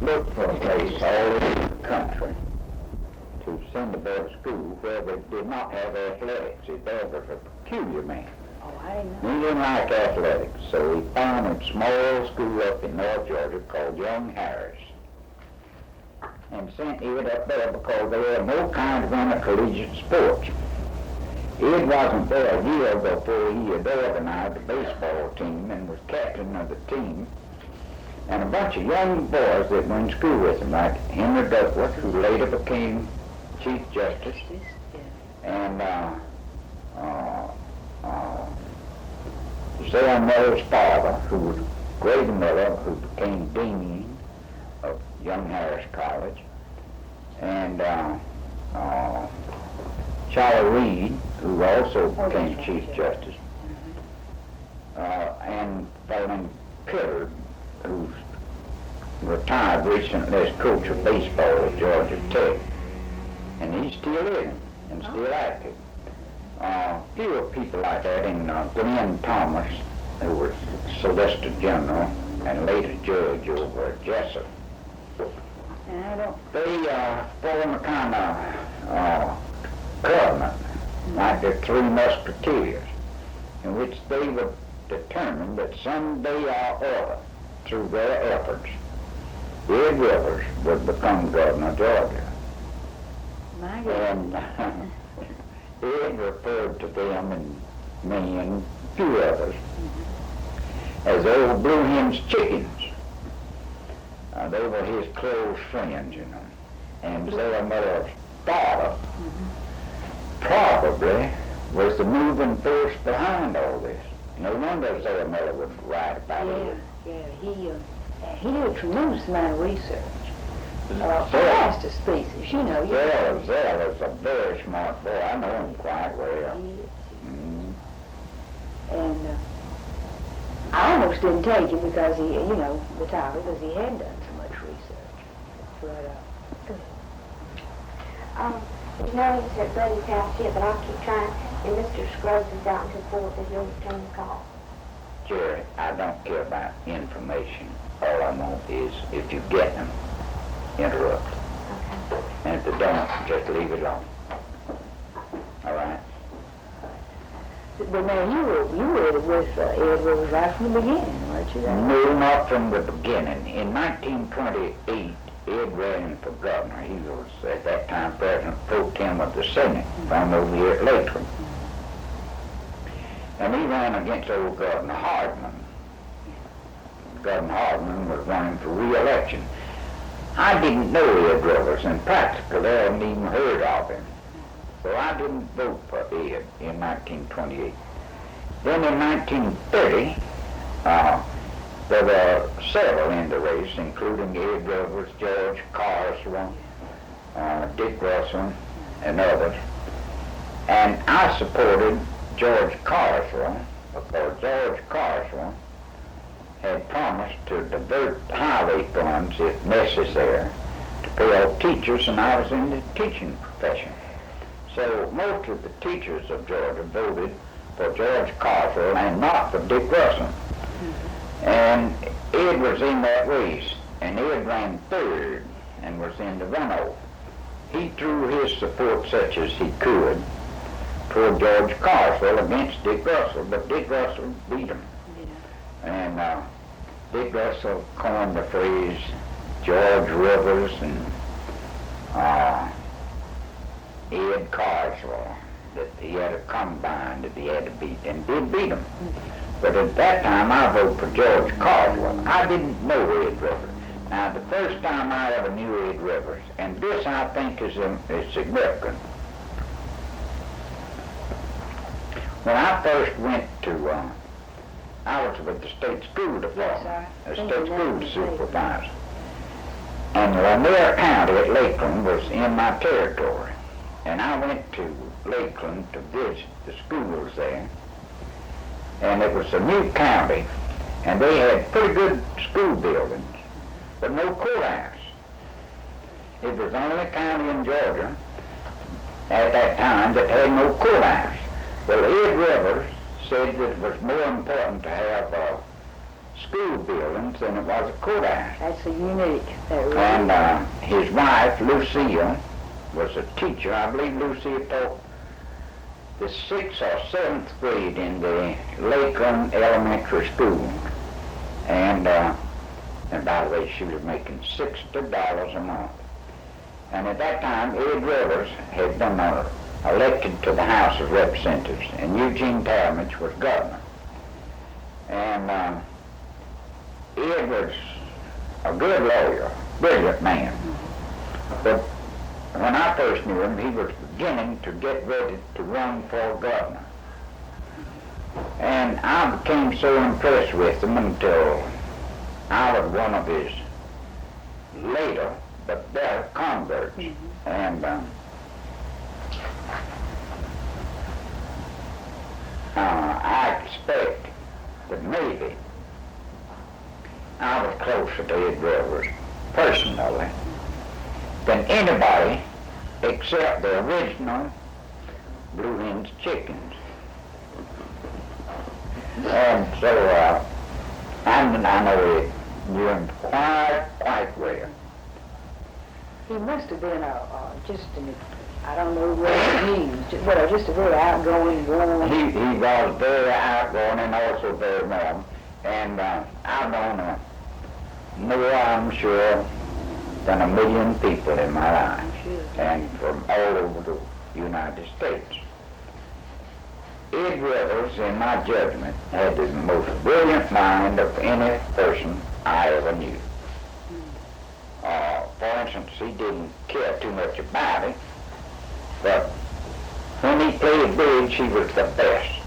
look for a place all over the country to send the boy to school where they did not have athletics. His dad was a peculiar man. Oh, I didn't know. He didn't like athletics, so he found a small school up in North Georgia called Young Harris, and sent Ed up there because they had no kind of intercollegiate sports. Ed wasn't there a year before he had organized a baseball team and was captain of the team. And a bunch of young boys that were in school with him, like Henry Duckworth, who later became Chief Justice, and Sarah Miller's father, who was Grady Miller, who became Dean of Young Harris College, and Charlie Reed, who also became Chief Justice, and a fellow named Pittard, who's retired recently as coach of baseball at Georgia Tech, and he's still in and still active. Fewer people like that, and Glenn Thomas, who was Solicitor General and later judge over at Jessup. They formed a kind of covenant, like the Three Musketeers, in which they would determine that someday or other, through their efforts, Ed Rivers would become governor of Georgia. My And Ed referred to them and me and a few others as old Blue Hen's chickens. They were his close friends, you know. And Sarah Miller's father probably was the moving force behind all this. No wonder Sarah Miller would write about it. He did a tremendous amount of research. Fast a species, you know. Zell is a very smart boy. I know him quite well. And I almost didn't take it because he, you know, the topic, because he had done so much research. But, you know, he's at Buddy's house yet, but I'll keep trying. And Mr. Scruggs is out until 4, so he'll return the call. Jerry, I don't care about information. All I want is, if you get them, interrupt. Okay. And if they don't, just leave it alone. All right? but now you were with Ed Rivers right from the beginning, weren't you? No, not from the beginning. In 1928, Ed ran for governor. He was, at that time, President pro tem of the Senate from over here at Lakeland. And he ran against old Governor Hardman. Governor Hardman was running for re-election. I didn't know Ed Rivers, and practically I hadn't even heard of him. So I didn't vote for Ed in 1928. Then in 1930, there were several in the race, including Ed Rivers, George Carswell, Dick Russell, and others. And I supported George Carswell because George Carswell had promised to divert highway funds, if necessary, to pay off teachers, and I was in the teaching profession. So most of the teachers of Georgia voted for George Carswell and not for Dick Russell. And Ed was in that race, and Ed ran third and was in the runoff. He threw his support such as he could toward George Carswell against Dick Russell, but Dick Russell beat him. And Dick Russell coined the phrase George Rivers and Ed Carswell, that he had a combine that he had to beat, and did beat him. But at that time I voted for George Carswell. I didn't know Ed Rivers. Now the first time I ever knew Ed Rivers, and this I think is significant. When I first went to, I was with the state school department, the state school supervisor. And Lanier County at Lakeland was in my territory. And I went to Lakeland to visit the schools there. And it was a new county, and they had pretty good school buildings, but no courthouse. It was the only county in Georgia at that time that had no courthouse. Well, Ed Rivers said that it was more important to have school buildings than it was a courthouse. That's a unique. That really And his wife, Lucille, was a teacher. I believe Lucille taught the 6th or 7th grade in the Lakeland Elementary School. And by the way, she was making $60 a month. And at that time, Ed Rivers had been elected to the House of Representatives, and Eugene Talmadge was governor. And Ed was a good lawyer, brilliant man. But when I first knew him, he was beginning to get ready to run for governor. And I became so impressed with him until I was one of his later but better converts. And I expect that maybe I was closer to Ed Rivers personally than anybody except the original Blue Hens chickens. And so I know Ed knew him quite well. He must have been I don't know what it means, just a very outgoing, warm. He was very outgoing and also very warm. And I've known more, I'm sure, than 1 million people in my life. I'm sure. And from all over the United States. Ed Rivers, in my judgment, had the most brilliant mind of any person I ever knew. For instance, he didn't care too much about it, but when he played bridge, he was the best.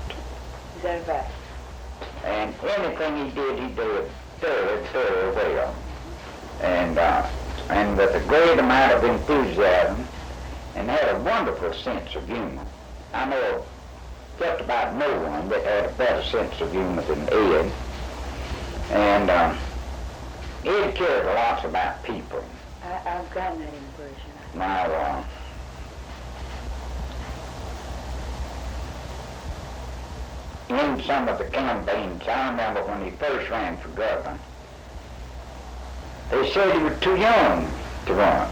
Is that a fact? And anything he did very well. And with a great amount of enthusiasm, and had a wonderful sense of humor. I know just about no one that had a better sense of humor than Ed. And Ed cared a lot about people. I've gotten that impression. Now, in some of the campaigns, I remember when he first ran for governor, they said he was too young to run.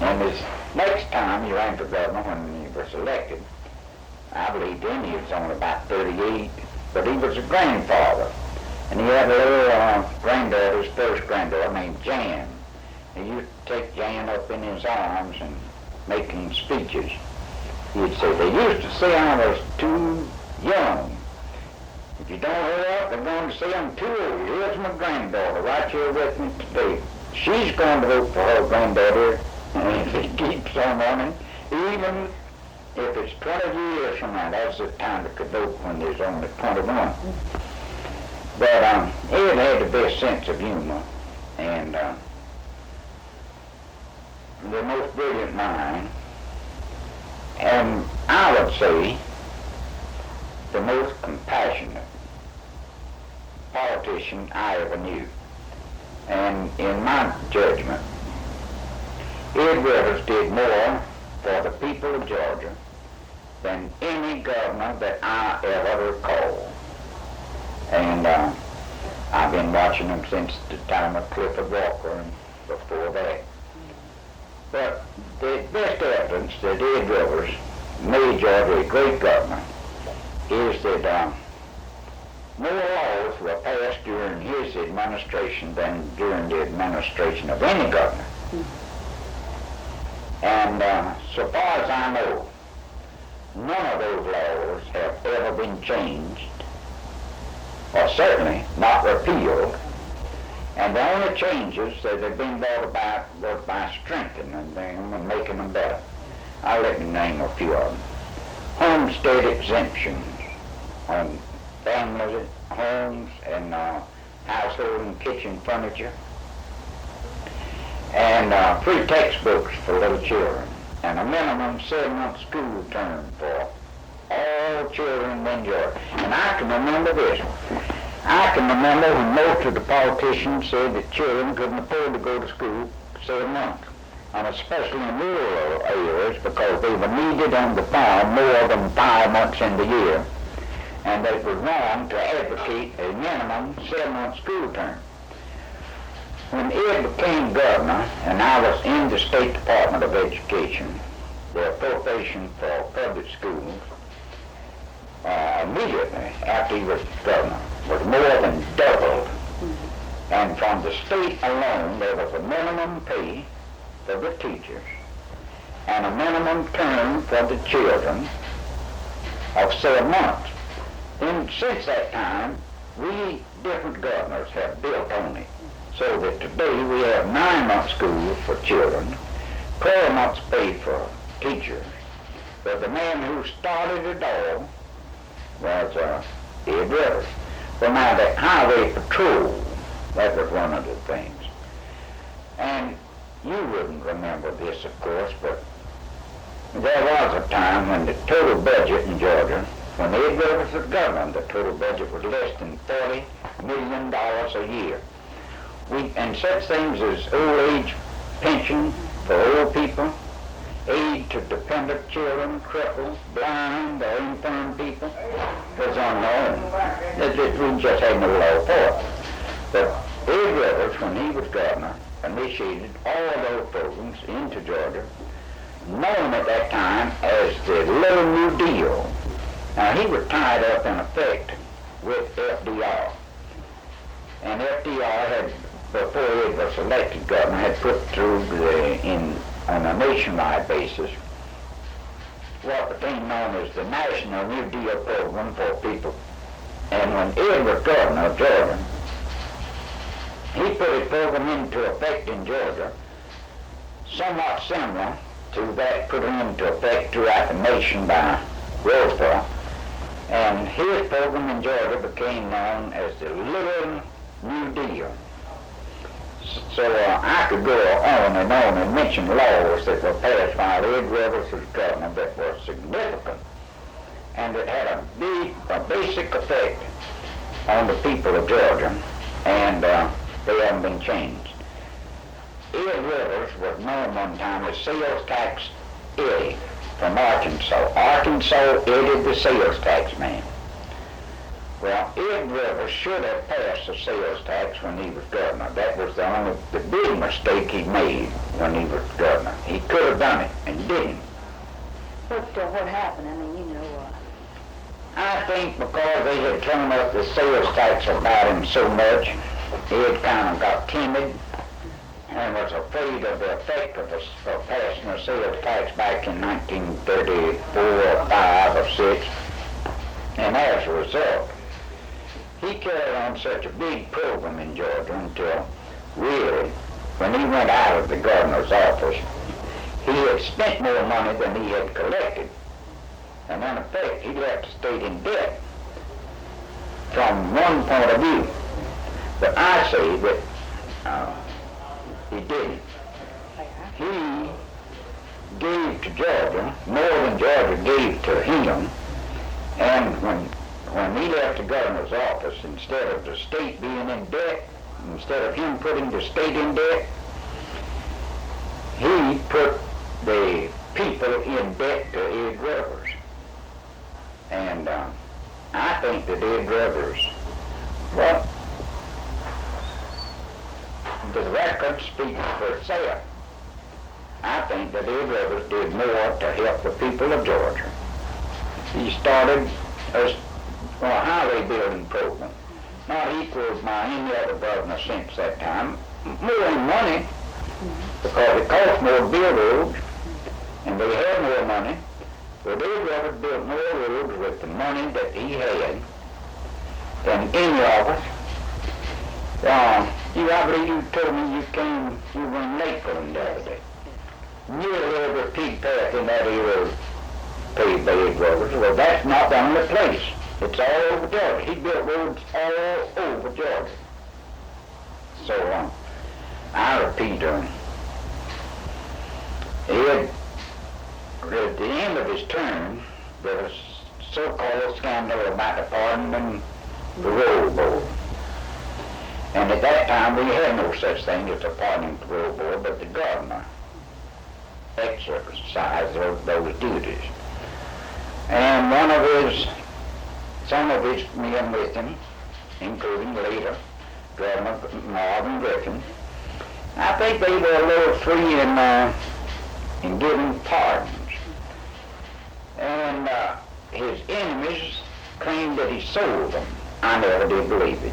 And his next time he ran for governor, when he was elected, I believe then he was only about 38, but he was a grandfather. And he had a little granddaughter, his first granddaughter, named Jan. He used to take Jan up in his arms and making speeches. He'd say, they used to say I was too young. If you don't hurry up, they're going to say I'm too old. Here's my granddaughter right here with me today. She's going to vote for her granddaughter, and if it keeps on running, even if it's 20 years from now, that's the time they could vote when there's only 21. But Ed had the best sense of humor, and the most brilliant mind, and I would say the most compassionate politician I ever knew. And in my judgment, Ed Rivers did more for the people of Georgia than any governor that I ever recall. And I've been watching him since the time of Clifford Walker and before that. But the best evidence that Ed Rivers made Georgia a great governor is that more laws were passed during his administration than during the administration of any governor. And so far as I know, none of those laws have ever been changed, or certainly not repealed. And the only changes that have been brought about was by strengthening them and making them better. I'll let you name a few of them. Homestead exemptions on family homes and household and kitchen furniture, and free textbooks for little children, and a minimum 7-month school term for all children in Georgia. And I can remember this. I can remember when most of the politicians said that children couldn't afford to go to school 7 months, and especially in rural areas because they were needed on the farm more than 5 months in the year. and that it was wrong to advocate a minimum 7-month school term. When Ed became governor, and I was in the State Department of Education, the appropriation for public schools immediately after he was governor was more than doubled. And from the state alone, there was a minimum pay for the teachers and a minimum term for the children of 7 months. And since that time, we different governors have built on it, so that today we have 9-month schools for children, 12 months paid for teachers. But the man who started it all was Ed Rivers. Well, now that highway patrol, that was one of the things. And you wouldn't remember this, of course, but there was a time when the total budget in Georgia, when Ed Rivers was governor, the total budget was less than $40 million a year. And such things as old age pension for old people, aid to dependent children, crippled, blind, or infirm people was unknown. We just had no law for it. But Ed Rivers, when he was governor, initiated all of those programs into Georgia, known at that time as the Little New Deal. Now, he was tied up in effect with FDR. And FDR had, before Ed was elected governor, had put through on a nationwide basis what became known as the National New Deal program for people. And when Ed was governor of Georgia, he put a program into effect in Georgia somewhat similar to that put into effect throughout the nation by Roosevelt. And his program in Georgia became known as the Little New Deal. So I could go on and mention laws that were passed while Ed Rivers was governor that were significant and that had a basic effect on the people of Georgia, and they haven't been changed. Ed Rivers was known one time as Sales Tax Eddie from Arkansas. Arkansas Eddie the sales tax man. Well, Ed Rivers should have passed the sales tax when he was governor. That was the big mistake he made when he was governor. He could have done it and didn't. What happened? I mean, I think because they had thrown up the sales tax about him so much, Ed kind of got timid and was afraid of the effect of passing the sales tax back in 1934 or 5 or 6. And as a result, he carried on such a big program in Georgia until really, when he went out of the governor's office, he had spent more money than he had collected. And in effect, he left the state in debt from one point of view. But I say that he didn't. He gave to Georgia more than Georgia gave to him. And when he left the governor's office, instead of the state being in debt, instead of him putting the state in debt, he put the people in debt to Ed Rivers. And I think that Ed Rivers, well, the record speaks for itself. I think that Ed Rivers did more to help the people of Georgia. He started a highway building program, not equaled by any other governor since that time. More in money, because it cost more to build roads, and they had more money. But Ed Rivers built more roads with the money that he had than any of us. I believe you told me you were in Lakeland the other day. Nearly every pig path in that area paid by Ed Rivers. Well, that's not the only place. It's all over Georgia. He built roads all over Georgia. So, I repeat, Ed, at the end of his term, there was a so-called scandal about the pardon the roll board. And at that time, we had no such thing as a pardoning parole board, but the governor exercised those duties. And one of his some of his men with him, including later Governor Melvin. I think they were a little free in giving pardons. And his enemies claimed that he sold them. I never did believe it.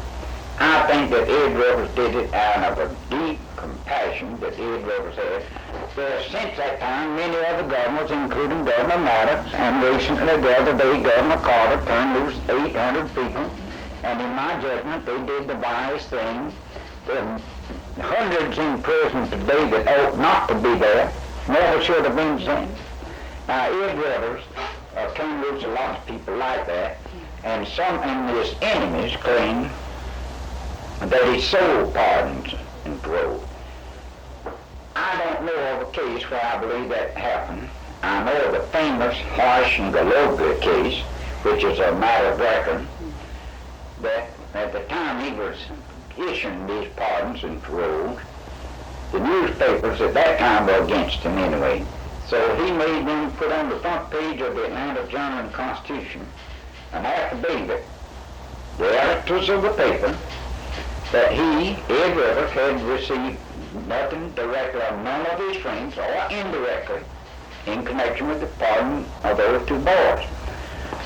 I think that Ed Rivers did it out of a deep compassion that Ed Rivers had. There, since that time, many other governors, including Governor Maddox, and recently the other day, Governor Carter turned loose 800 people. And in my judgment, they did the wise thing. There are hundreds in prison today that ought not to be there, never should have been sent. Now, Ed Rivers turned loose a lot of people like that, and some of his enemies claim that he sold pardons and parole. I don't know of a case where I believe that happened. I know of the famous Harsh and Galoga case, which is a matter of record, that at the time he was issuing these pardons and paroles, the newspapers at that time were against him anyway. So he made them put on the front page of the Atlanta Journal and Constitution an affidavit, the editors of the paper, that he, Ed Rivers, had received nothing directly of none of his friends or indirectly in connection with the pardon of those two boys.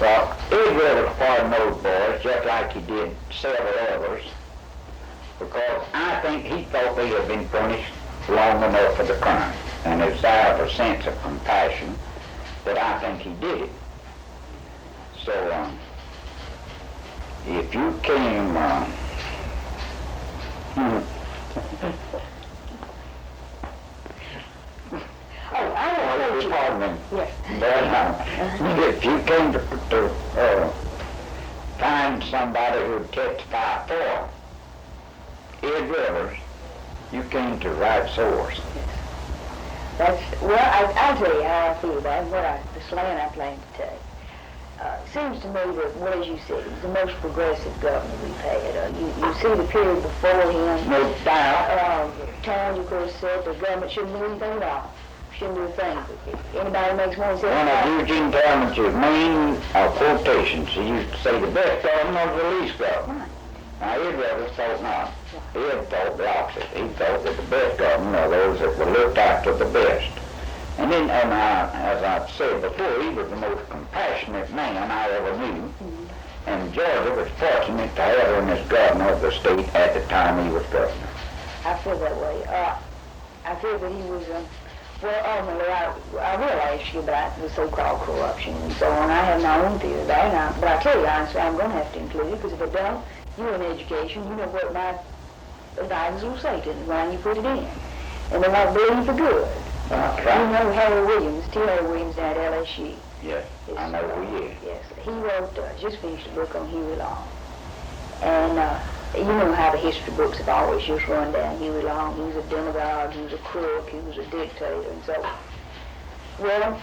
Well, Ed Rivers pardoned those boys just like he did several others, because I think he thought they had been punished long enough for the crime. And it's out of a sense of compassion that I think he did it. So, if you came, pardon me. Yes. If you came to find somebody who would testify for Ed Rivers, you came to the right source. Well, I'll tell you how I feel about it, the slant I plan to take. It seems to me that, well, as you said, he's the most progressive governor we've had. You see the period before him. No doubt. Towns, of course, said the government shouldn't do anything at all. Shouldn't do a thing. If anybody makes more sense. One of Eugene Talmadge's main quotations, he used to say the best government was the least government. Now, Ed Rivers thought not. Ed thought the opposite. He thought that the best government are those that were looked after the best. And then, as I've said before, he was the most compassionate man I ever knew. Mm-hmm. And Georgia was fortunate to have him as governor of the state at the time he was governor. I feel that way. I feel that he was, ultimately, I will ask you about the so-called corruption and so on. I have my own theory about it, but I tell you honestly, I'm going to have to include it, because if I don't, you're in education, you know what my advisors will say to me when you put it in. And they won't believe for good. You know Harry Williams, T. Harry Williams at LSU. Yes, I know who he is. Yes, he wrote, just finished a book on Huey Long. And you know how the history books have always just run down Huey Long. He was a demagogue, he was a crook, he was a dictator, and so on. Well,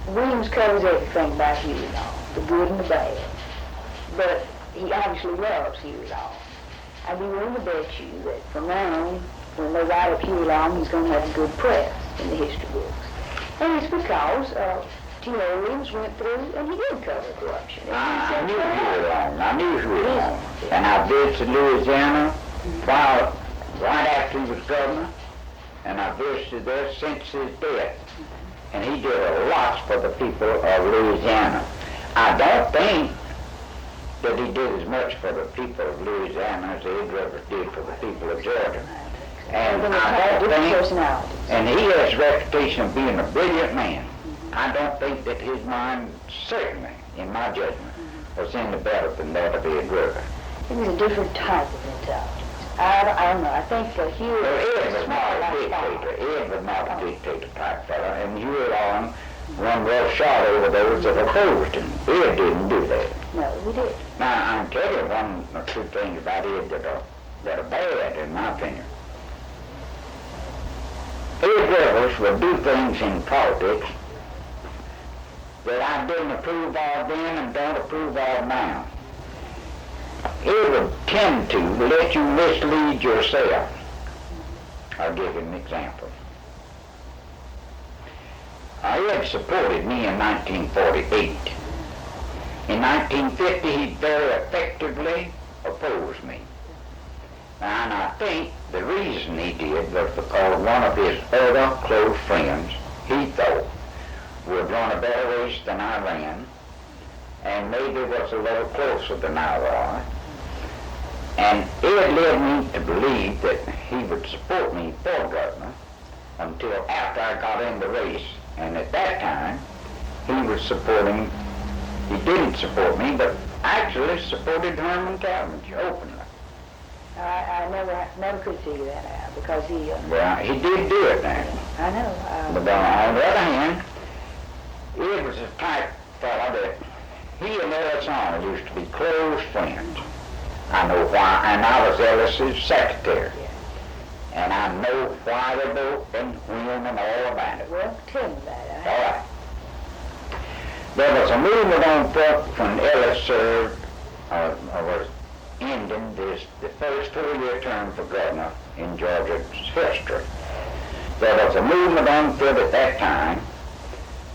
Williams covers everything about Huey Long, the good and the bad. But he obviously loves Huey Long. I'd be willing to bet you that from now on, when they write up Huey Long, he's going to have a good press in the history books. And it's because T. Harry Williams went through and he did cover corruption. I knew Huey Long. I knew Huey Long. And I visited Louisiana right after he was governor, and I visited there since his death. And he did a lot for the people of Louisiana. I don't think that he did as much for the people of Louisiana as Ed Rivers did for the people of Georgia. And I don't think, and he has a reputation of being a brilliant man. I don't think that his mind, certainly, in my judgment, was any better than that of Ed Rivers. It was a different type of intelligence. I don't know. I think that Huey... Well, Ed was not a dictator. Ed was not a dictator type fellow. And Huey Long run rough shot over those that opposed him. Ed didn't do that. No, he did. Now, I can tell you one or two things about Ed that are bad, in my opinion. Ed Rivers would do things in politics that I didn't approve of then and don't approve of now. It would tend to let you mislead yourself. I'll give you an example. Ed supported me in 1948 In 1950, he very effectively opposed me. And I think the reason he did was because one of his other close friends, he thought, would run a better race than I ran, and maybe was a little closer than I was. And it led me to believe that he would support me for governor until after I got in the race. And at that time, he didn't support me, but actually supported Herman Talmadge openly. I never could figure that out because he... Well, he did do it now. I know. But on the other hand, it was a type fellow that he and Ellis Arnold used to be close friends. I know why, and I was Ellis's secretary. Yeah. And I know why they both and when and all about it. Well, tell me about it. All right. There was a movement on foot when Ellis served, was ending the first 4-year term for governor in Georgia's history. There was a movement on foot at that time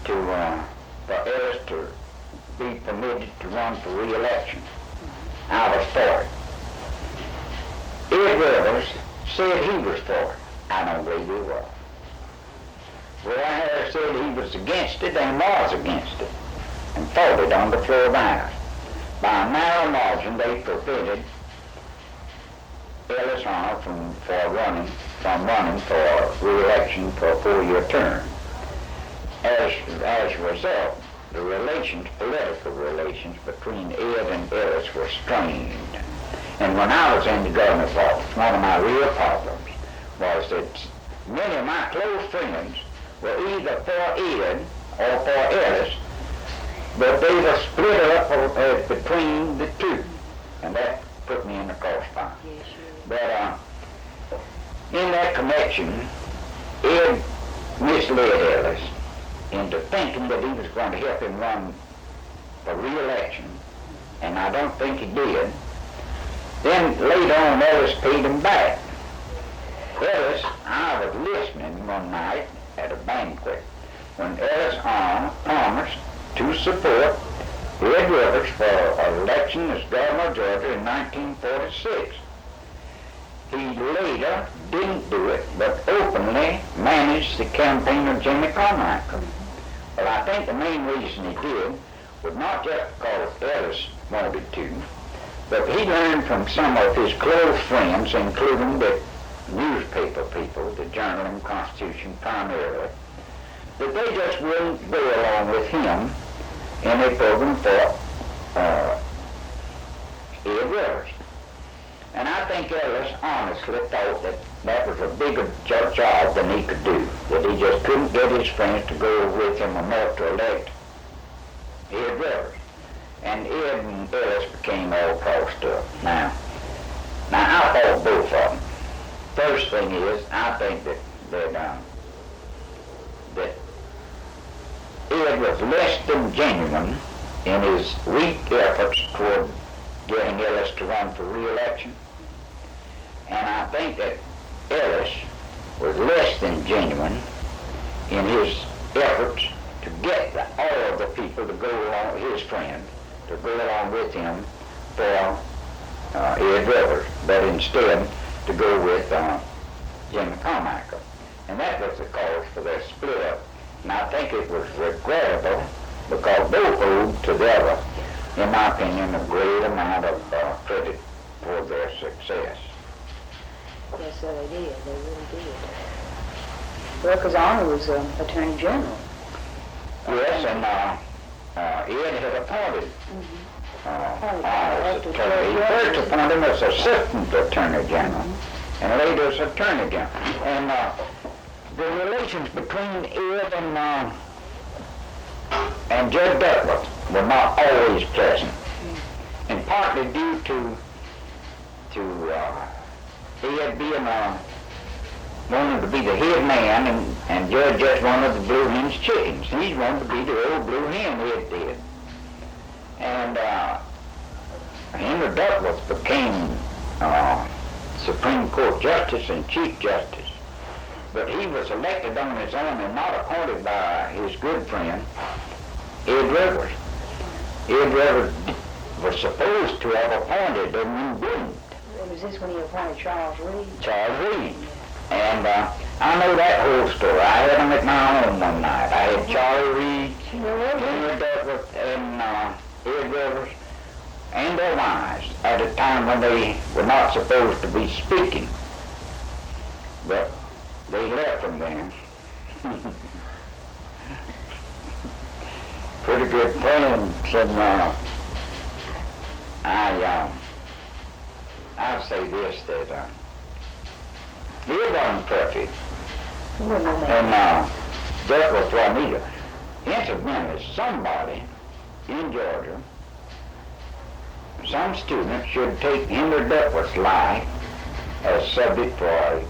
for Ellis to be permitted to run for re-election. I was for it. Ed Rivers said he was for it. I don't believe he was. Roy Harris said he was against it and was against it, and fought it on the floor of the House. By a narrow margin, they prevented Ellis Arnold from running for re-election for a 4-year term. As a result, the political relations between Ed and Ellis were strained. And when I was in the governor's office, one of my real problems was that many of my close friends were either for Ed or for Ellis, but they were split up between the two, and that put me in the crossfire. Yes, But in that connection, Ed misled Ellis into thinking that he was going to help him run for re-election, and I don't think he did. Then later on, Ellis paid him back. Ellis, I was listening one night at a banquet when Ellis Arnold promised to support Ed Rivers for election as governor of Georgia in 1946. He later didn't do it, but openly managed the campaign of Jimmy Carmichael. Well, I think the main reason he did was not just because Ellis wanted to, but he learned from some of his close friends, including the newspaper people, the Journal and Constitution primarily, that they just wouldn't go along with him in a program for Ed Rivers. And I think Ellis honestly thought that that was a bigger job than he could do, that he just couldn't get his friends to go with him enough to elect Ed Rivers. And Ed and Ellis became all crossed up. Now I thought both of them. First thing is, I think that Ed was less than genuine in his weak efforts toward getting Ellis to run for re-election. And I think that Ellis was less than genuine in his efforts to get all of the people to go along, his friends, to go along with him for Ed Rivers, but instead to go with Jimmy Carmichael. And that was the cause for their split up. And I think it was regrettable because both owed to the other, in my opinion, a great amount of credit for their success. Yes, sir, they did. They really did. Well, because Arnold was Attorney General. Yes, and Ed had appointed Arnold as attorney. He first appointed him as Assistant Attorney General, and later as Attorney General. And the relations between Ed and Judge Duckworth were not always pleasant, and partly due to Ed being wanted to be the head man, and Judge just wanted the blue hen's chickens. He wanted to be the old blue hen, Ed did. And Henry Duckworth became Supreme Court Justice and Chief Justice. But he was elected on his own and not appointed by his good friend, Ed Rivers. Ed Rivers was supposed to have appointed them and didn't. Was this when he appointed Charles Reed? Charles Reed. And I know that whole story. I had them at my own one night. I had Charlie Reed, Henry Duckworth, and Ed Rivers, and their wives at a time when they were not supposed to be speaking. But they left them then. Pretty good friends, and I'd say this, that it wasn't perfect, and Duckworth wasn't either. Incidentally, somebody in Georgia, some student should take Henry Duckworth's life as subject for,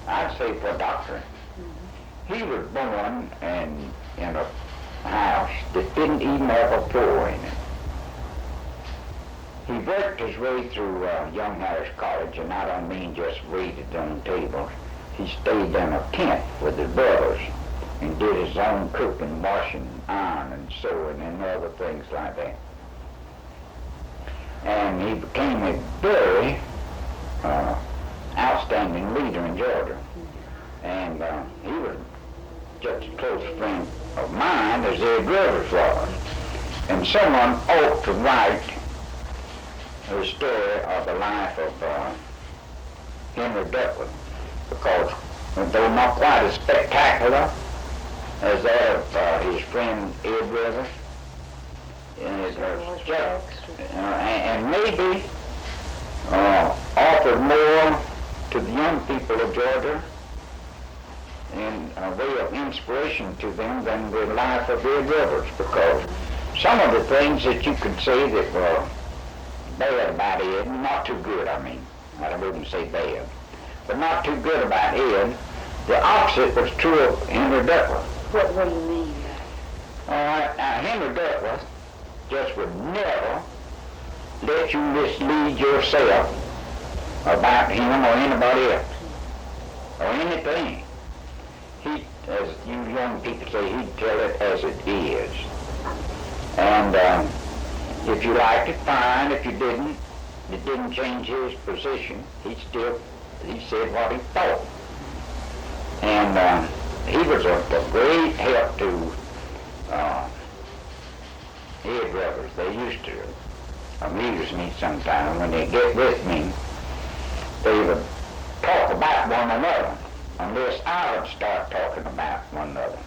I'd say, for doctrine. He was born in a house that didn't even have a floor in it. He worked his way through Young Harris College, and I don't mean just waited on tables. He stayed in a tent with his brothers and did his own cooking, washing, iron, and sewing, and other things like that. And he became a very outstanding leader in Georgia. And he was just a close friend of mine as Ed Rivers was. And someone ought to write the story of the life of Henry Duckworth, because though not quite as spectacular as that of his friend Ed Rivers, and maybe offered more to the young people of Georgia in a way of inspiration to them than the life of Ed Rivers, because some of the things that you could say that were bad about Ed, not too good, I mean. I wouldn't say bad, but not too good about Ed. The opposite was true of Henry Duckworth. What do you mean? All right, now Henry Duckworth just would never let you mislead yourself about him or anybody else, or anything. He, as you young people say, he'd tell it as it is. And if you liked it, fine. If you didn't, it didn't change his position. He said what he thought. And he was a great help to Ed Rivers. They used to amuse me sometimes. When they get with me, they would talk about one another, unless I would start talking about one another.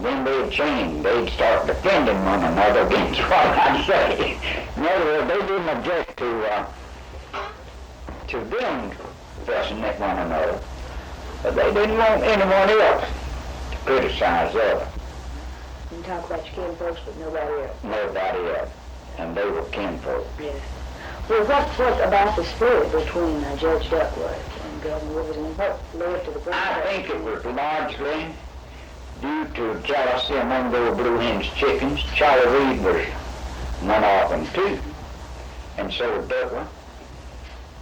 Then they'd change. They'd start defending one another against what I'd say. In other words, they didn't object to them fussing at one another, but they didn't want anyone else to criticize them. You talk about your kinfolks, but nobody else. Nobody else. And they were kinfolk. Yes. Well, what about the split between Judge Duckworth and Governor Rivers, and what led to the I think it was largely due to jealousy among those Blue Hens chickens. Charlie Reed was one of them too, and so was Duckworth.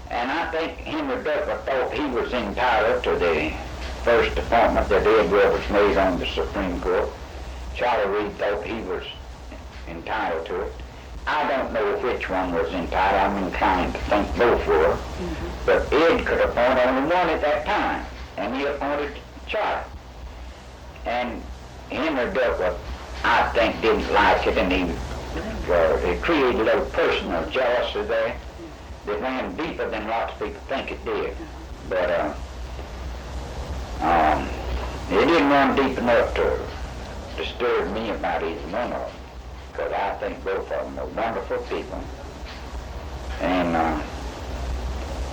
And I think Henry Duckworth thought he was entitled to the first appointment that Ed Rivers made on the Supreme Court. Charlie Reed thought he was entitled to it. I don't know which one was entitled. I'm inclined to think both were. Mm-hmm. But Ed could appoint only one at that time, and he appointed Charlie. And Henry Duckworth, I think, didn't like it, and it created a little personal jealousy there that ran deeper than lots of people think it did. But it didn't run deep enough to disturb me about either one of them, because I think both of them were wonderful people. And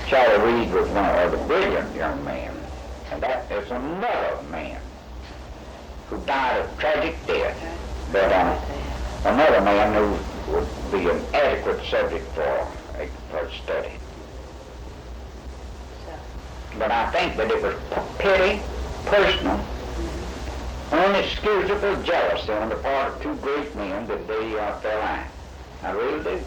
Charlie Reed was a brilliant young man, and that is another man who died a tragic death, but another man who would be an adequate subject for study. But I think that it was petty, personal, unexcusable jealousy on the part of two great men that they fell out. I really do.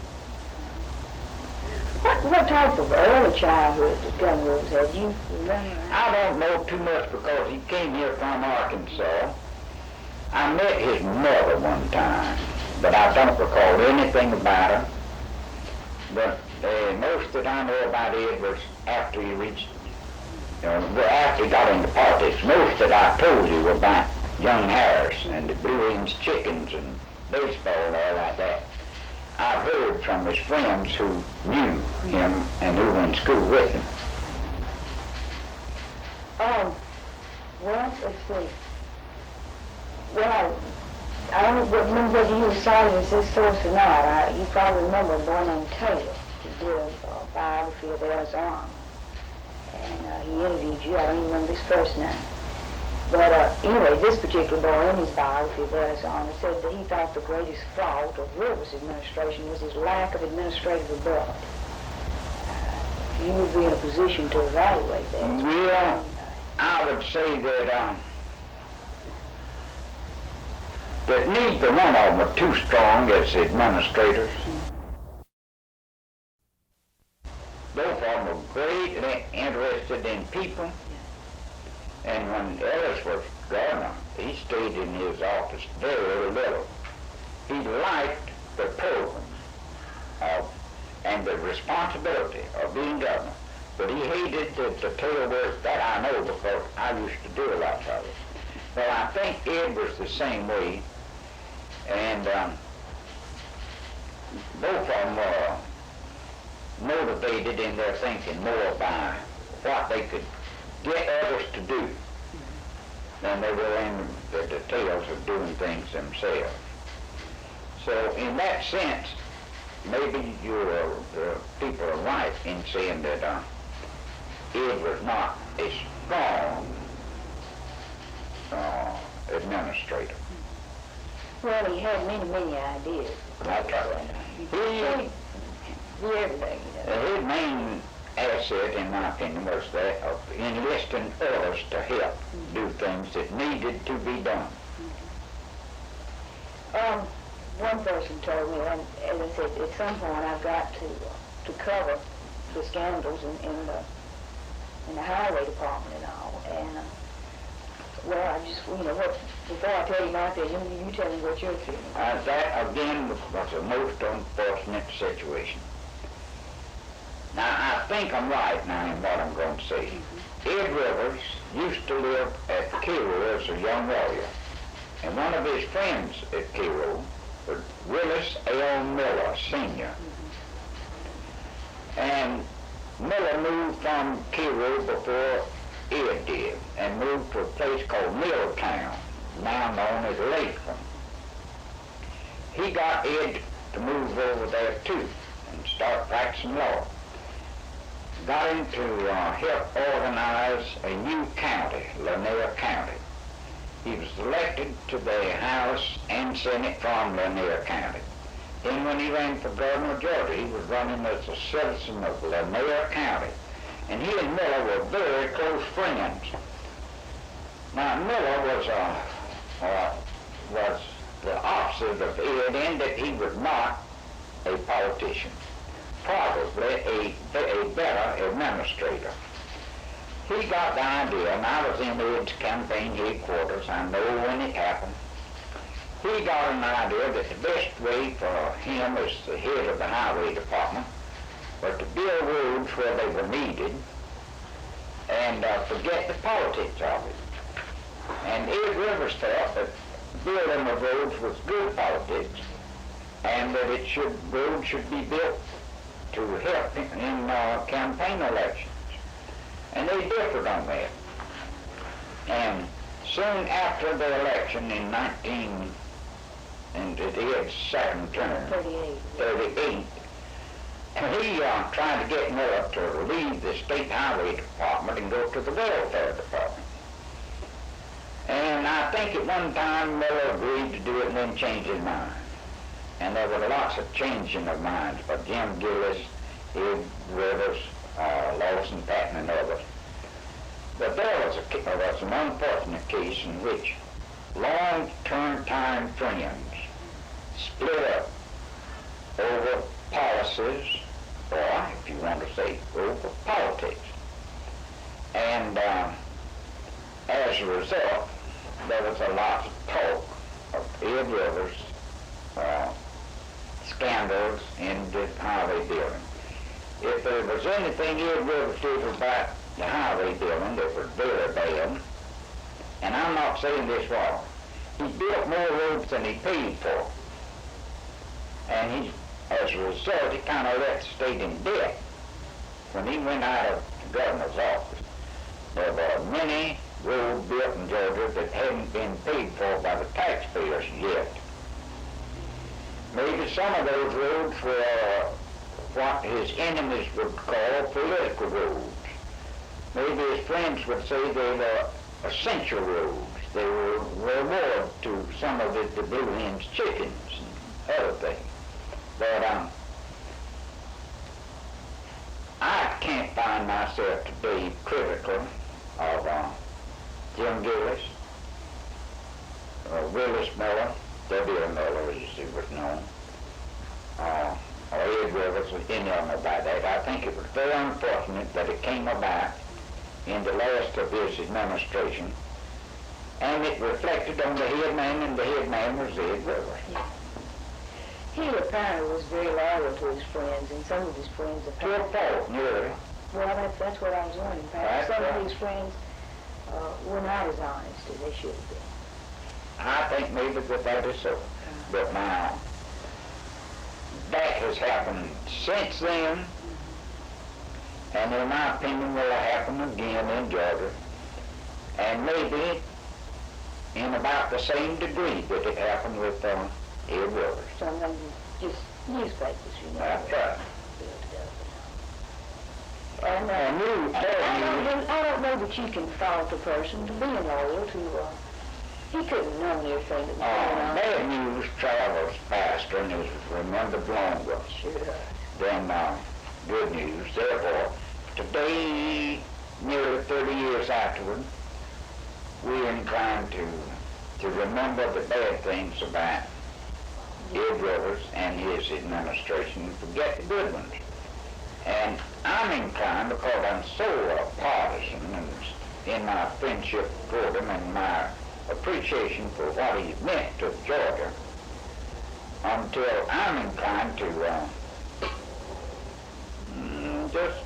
What type of early childhood did Governor Rivers have? You remember? I don't know too much because he came here from Arkansas. I met his mother one time, but I don't recall anything about her. But most that I know about Ed was after he reached, after he got into politics. Most that I told you were about young Harris and the Blue Ends chickens and baseball and all like that. I've heard from his friends who knew him and who went to school with him. Well, let's see. Well, I don't remember whether you cited as this source or not. You probably remember a boy named Taylor. He did a biography of Ellis Arm. And he interviewed you. I don't even remember his first name. But anyway, this particular boy in his biography of Ellis Arm said that he thought the greatest fault of Rivers' administration was his lack of administrative ability. You would be in a position to evaluate that. Well, I would say that that neither one of them are too strong as administrators. Both of them were greatly interested in people. And when Ellis was governor, he stayed in his office very little. He liked the program and the responsibility of being governor, but he hated the tail work. That I know because I used to do a lot of it. Well, I think Ed was the same way, and both of them were motivated in their thinking more by what they could get others to do than they were in the details of doing things themselves. So in that sense, maybe people are right in saying that Ed was not a strong administrator. Well, he had many ideas. That's right. He did everything, His main asset, in my opinion, was that of enlisting others to help do things that needed to be done. One person told me, and as I said, at some point I've got to cover the scandals in the highway department and all. And well, I just before I tell you my opinion, you tell me what your opinion is. That again was a most unfortunate situation. Now, I think I'm right now in what I'm going to say. Ed Rivers used to live at Cairo as a young lawyer, and one of his friends at Cairo was Willis L. Miller, Sr. And Miller moved from Cairo before Ed did, and moved to a place called Milltown, now known as Lakeland. He got Ed to move over there too, and start practicing law. Got him to help organize a new county, Lanier County. He was elected to the House and Senate from Lanier County. Then when he ran for governor of Georgia, he was running as a citizen of Lanier County. And he and Miller were very close friends. Now, Miller was the opposite of Ed in that he was not a politician. Probably a better administrator. He got the idea, and I was in Ed's campaign headquarters, I know when it happened. He got an idea that the best way for him as the head of the highway department was to build roads where they were needed and forget the politics of it. And Ed Rivers felt that building of roads was good politics and that roads should be built to help in campaign elections. And they differed on that. And soon after the election in Ed's second term, 38, and he tried to get Miller to leave the state highway department and go to the welfare department. And I think at one time Miller agreed to do it and then changed his mind. And there were lots of changing of minds by Jim Gillis, Ed Rivers, Lawson Patton, and others. But there was an unfortunate case in which long-term time friends split up over policies, or if you want to say, over politics. And as a result, there was a lot of talk of Ed Rivers scandals in the highway building. If there was anything Ed Rivers did about the highway building that was very bad, and I'm not saying this wrong, he built more roads than he paid for. And he, as a result, he kind of left the state in debt. When he went out of the governor's office, there were many roads built in Georgia that hadn't been paid for by the taxpayers yet. Maybe some of those roads were what his enemies would call political roads. Maybe his friends would say they were essential roads. They were reward to some of the Blue Hen's chickens and other things. But I can't find myself today critical of Jim Gillis, Willis Miller, W. Miller as he was known, or Ed Rivers, any of them about that. I think it was very unfortunate that it came about in the last of his administration, and it reflected on the head man, and the head man was Ed Rivers. Yeah. He apparently was very loyal to his friends, and some of his friends To a fault, nearly. well, that's what I was wondering. Perhaps some of his friends were not as honest as they should have been. I think maybe that is so. But now, that has happened since then, and in my opinion will happen again in Georgia, and maybe in about the same degree that it happened with Ed Rivers. Sometimes just newspapers, you know. That's right. And I don't know that you can fault a person to being loyal to, he couldn't have known everything that was going on. Bad news travels faster and is remembered longer than good news. Therefore, today, nearly 30 years afterward, we're inclined to remember the bad things about Ed Rivers and his administration and forget the good ones. And I'm inclined, because I'm so partisan and in my friendship for him and my appreciation for what he meant to Georgia, until I'm inclined to just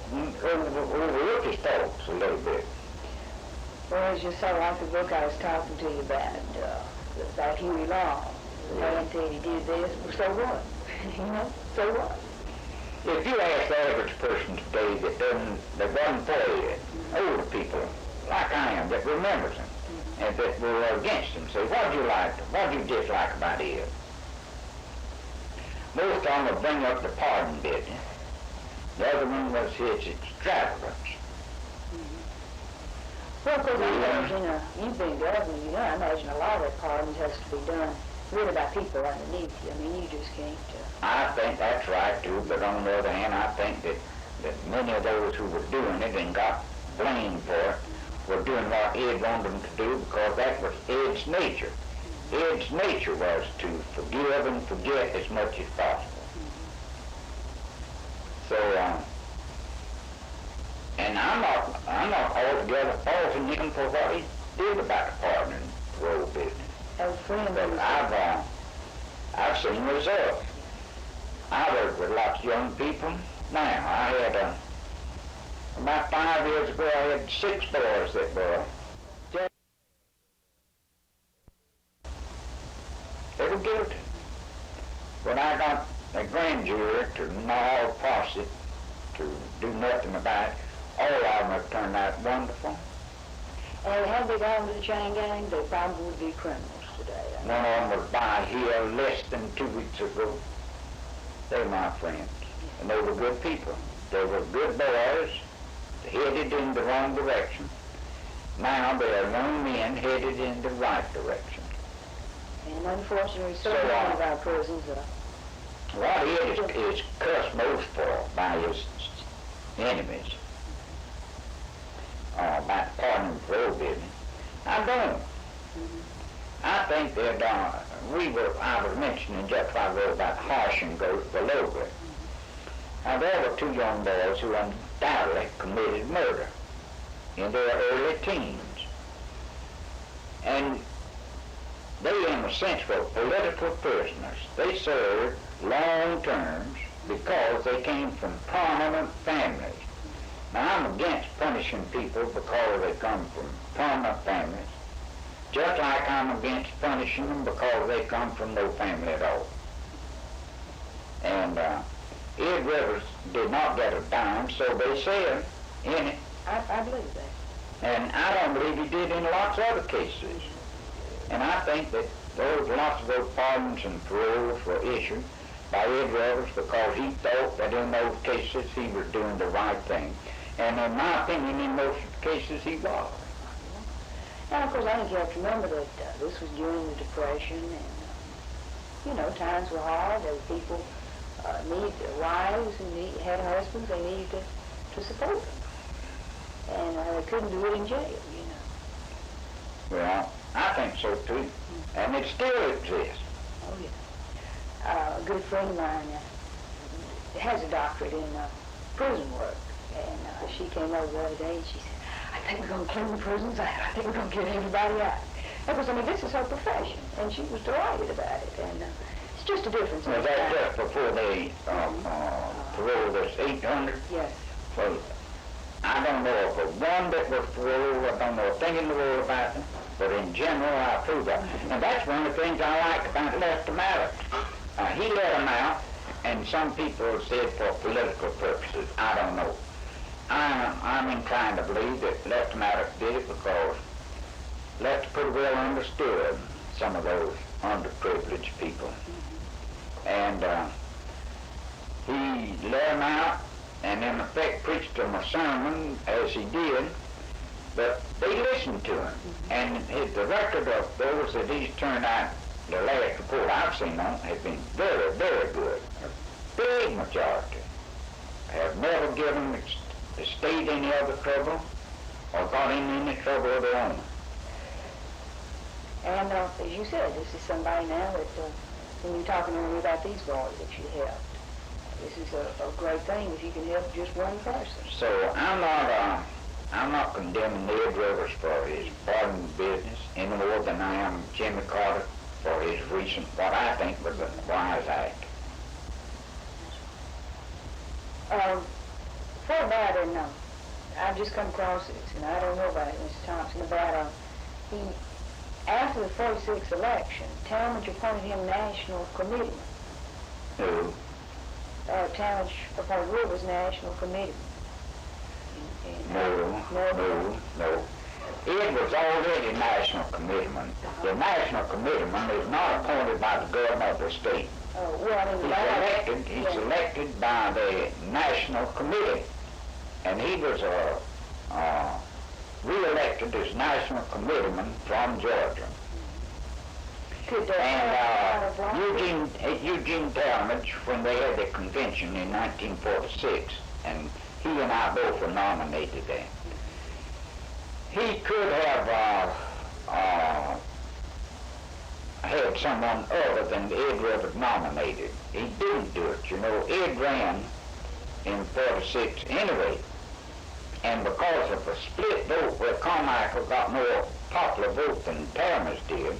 overlook his faults a little bit. Well, it's just so like the book I was talking to you about Huey Long. The man said he did this, well, so what? You know, so what? If you ask the average person today that doesn't follow it, older people like I am that remembers him and that were against him, say, what do you dislike about Ed? Most of them will bring up the pardon business. The other one was his extravagance. Well, of course, I imagine, you've been governor, you know, I imagine a lot of that pardons has to be done really by people underneath you. I mean, you just can't. I think that's right, too, but on the other hand, I think that many of those who were doing it and got blamed for it were doing what Ed wanted them to do because that was Ed's nature. Ed's nature was to forgive and forget as much as possible. So, and I'm not altogether faulting him for what he did about the pardoning road business. But I've seen results. I work with lots of young people now. I had about 5 years ago, I had 6 boys that were guilty. When I got a grand jury to gnaw a faucet to do nothing about it, all of them have turned out wonderful. And had they gone to the chain gang, they probably would be criminals today. One of them was by here less than 2 weeks ago. They're my friends, and they were good people. They were good boys, headed in the wrong direction. Now they are young men headed in the right direction. And unfortunately, so many of our prisons what Ed is cussed most for by his enemies, about pardoning for road business. I don't. I think that I was mentioning just a while ago about harsh and goes below it. Now there were 2 young boys who undoubtedly committed murder in their early teens. And they, in a sense, were political prisoners. They served long terms because they came from prominent families. Now, I'm against punishing people because they come from prominent families, just like I'm against punishing them because they come from no family at all. And Ed Rivers did not get a dime, so they said in it. I believe that. And I don't believe he did in lots of other cases. And I think that lots of those pardons and paroles were issued by Ed Rivers because he thought that in those cases he was doing the right thing. And in my opinion, in most cases he was. Now, of course, I think you have to remember that this was during the Depression, and, times were hard. There were people needed wives and had husbands. They needed to support them. And they couldn't do it in jail, Well, I think so too. And it still exists. Oh, yeah. A good friend of mine has a doctorate in prison work. And she came over the other day and she said, I think we're going to clean the prisons out. I think we're going to get everybody out. Because, this is her profession. And she was delighted about it. And it's just a difference. Was that just before they paroled us 800? Yes. Well, I don't know if a one that was paroled, I don't know a thing in the world about them, but in general I approve of. And that's one of the things I like about Lester Maddox. He let them out, and some people said for political purposes. I don't know. I'm inclined to believe that Lester Maddox did it because Lester pretty well understood some of those underprivileged people. And he let them out, and in effect preached them a sermon as he did, but they listened to him. And the record of those that he's turned out, the last report I've seen on, has been very, very good. A big majority have never given the state any other trouble or got in any trouble of their own. And as you said, this is somebody now that, when you're talking to me about these boys that you helped, this is a great thing if you can help just one person. So I'm not condemning Ed Rivers for his pardon business any more than I am Jimmy Carter for his recent, what I think was a wise act. For about, and I've just come across this, and I don't know about it, Mr. Thompson, about after the 46th election, Talmadge appointed him national committeeman. Who? Talmadge appointed Rivers national committeeman. No. Ed was already national committeeman. The national committeeman is not appointed by the governor of the state. He's elected by the national committee. And he was re-elected as national committeeman from Georgia. And Eugene Talmadge, when they had the convention in 1946, and he and I both were nominated there, he could have had someone other than Ed Rivers nominated. He didn't do it. Ed ran in 46 anyway, and because of a split vote where Carmichael got more popular vote than Talmadge did,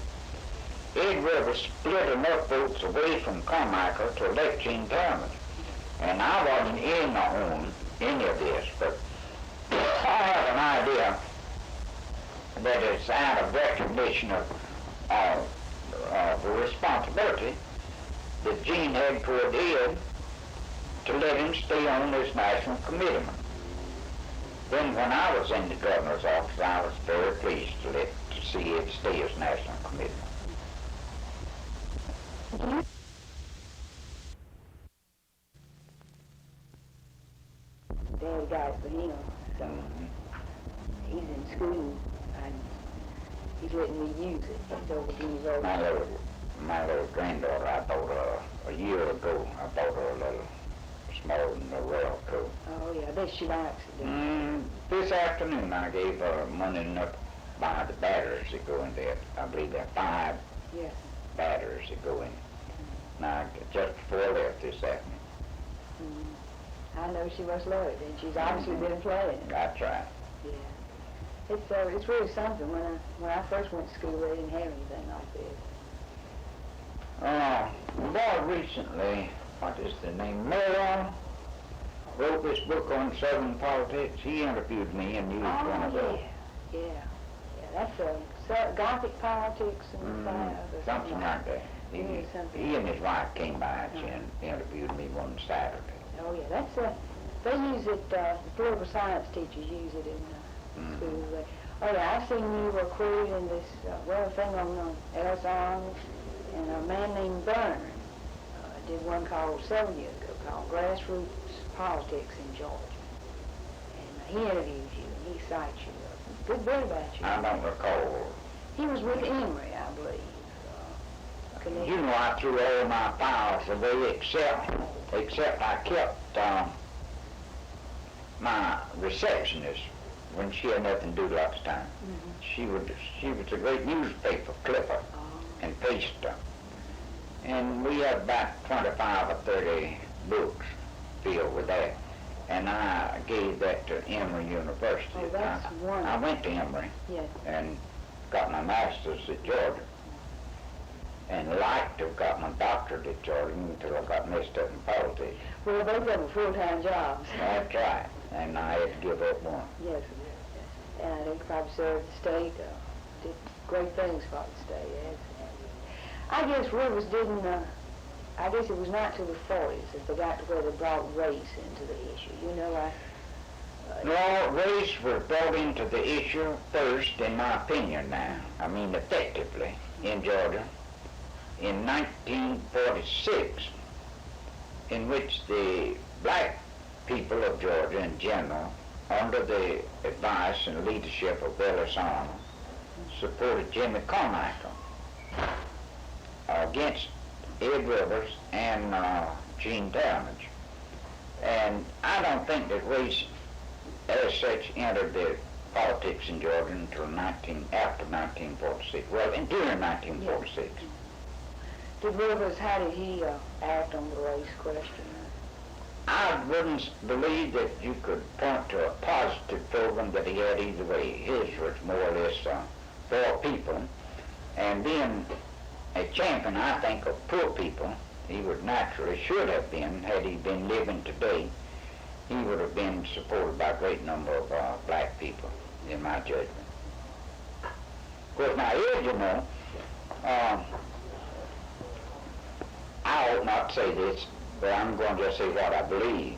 Ed Rivers split enough votes away from Carmichael to elect Gene Talmadge. And I wasn't in on any of this, but I have an idea that it's out of recognition of the responsibility that Gene had toward Ed to let him stay on as national committeeman. Then when I was in the governor's office, I was very pleased to see Ed stay as national committeeman. Dad got it for him, so he's in school, and he's letting me use it. He's over to university. My little granddaughter, I bought her a year ago. I bought her a little smaller than a rail coat. Oh yeah, I bet she likes it. This afternoon I gave her money enough to buy the batteries that go in there. I believe there are 5 batteries that go in. Now, just before I left this afternoon. I know she must love it, and she's obviously been playing. That's right. Yeah. It's really something. When I first went to school, they didn't have anything like this. The boy recently, what is the name, Melvin, wrote this book on Southern politics. He interviewed me and used one of those. Yeah, that's Gothic politics and Something like that. He and his wife came by and interviewed me one Saturday. Oh yeah, that's they use it. The political science teachers use it in school. Oh yeah, I've seen you were quoted in this thing on Ellis and a man named Byrne did one called several years ago called Grassroots Politics in Georgia, and he interviews you and he cites you. Good bit about you. I don't recall. He was with Emory, I believe. You know, I threw all my files away except I kept my receptionist when she had nothing to do lots of time. She was a great newspaper clipper and paster. And we had about 25 or 30 books filled with that. And I gave that to Emory University. Oh, that's wonderful. I went to Emory and got my master's at Georgia. And liked to have got my doctorate at Georgia until I got messed up in politics. Well, both of them full-time jobs. That's right. And I had to give up one. Yes. And I think probably served the state, did great things for the state. I guess Rivers didn't, I guess it was not till the 40s that they got to where they brought race into the issue. You know, No, race was brought into the issue first, in my opinion now. I mean, effectively, in Georgia. In 1946, in which the black people of Georgia in general, under the advice and leadership of Ellis Arnold, supported Jimmy Carmichael against Ed Rivers and Gene Talmadge. And I don't think that race as such entered the politics in Georgia until after 1946, well, and during 1946. Did Rivers, how did he act on the race question? I wouldn't believe that you could point to a positive program that he had either way. His was more or less for people. And being a champion, I think, of poor people, he would naturally, should have been, had he been living today, he would have been supported by a great number of black people, in my judgment. Of course, now, Ed, you know, I ought not say this, but I'm going to just say what I believe.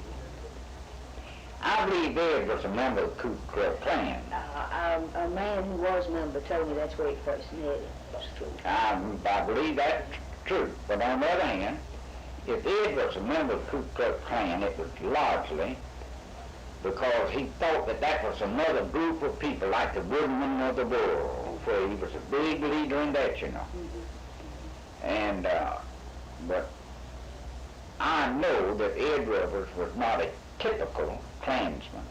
I believe Ed was a member of the Ku Klux Klan. A man who was a member told me that's where he first met him. That's true. I believe that's true. But on the other hand, if Ed was a member of the Ku Klux Klan, it was largely because he thought that that was another group of people like the woodmen of the world, where he was a big leader in that, you know. And but I know that Ed Rivers was not a typical Klansman.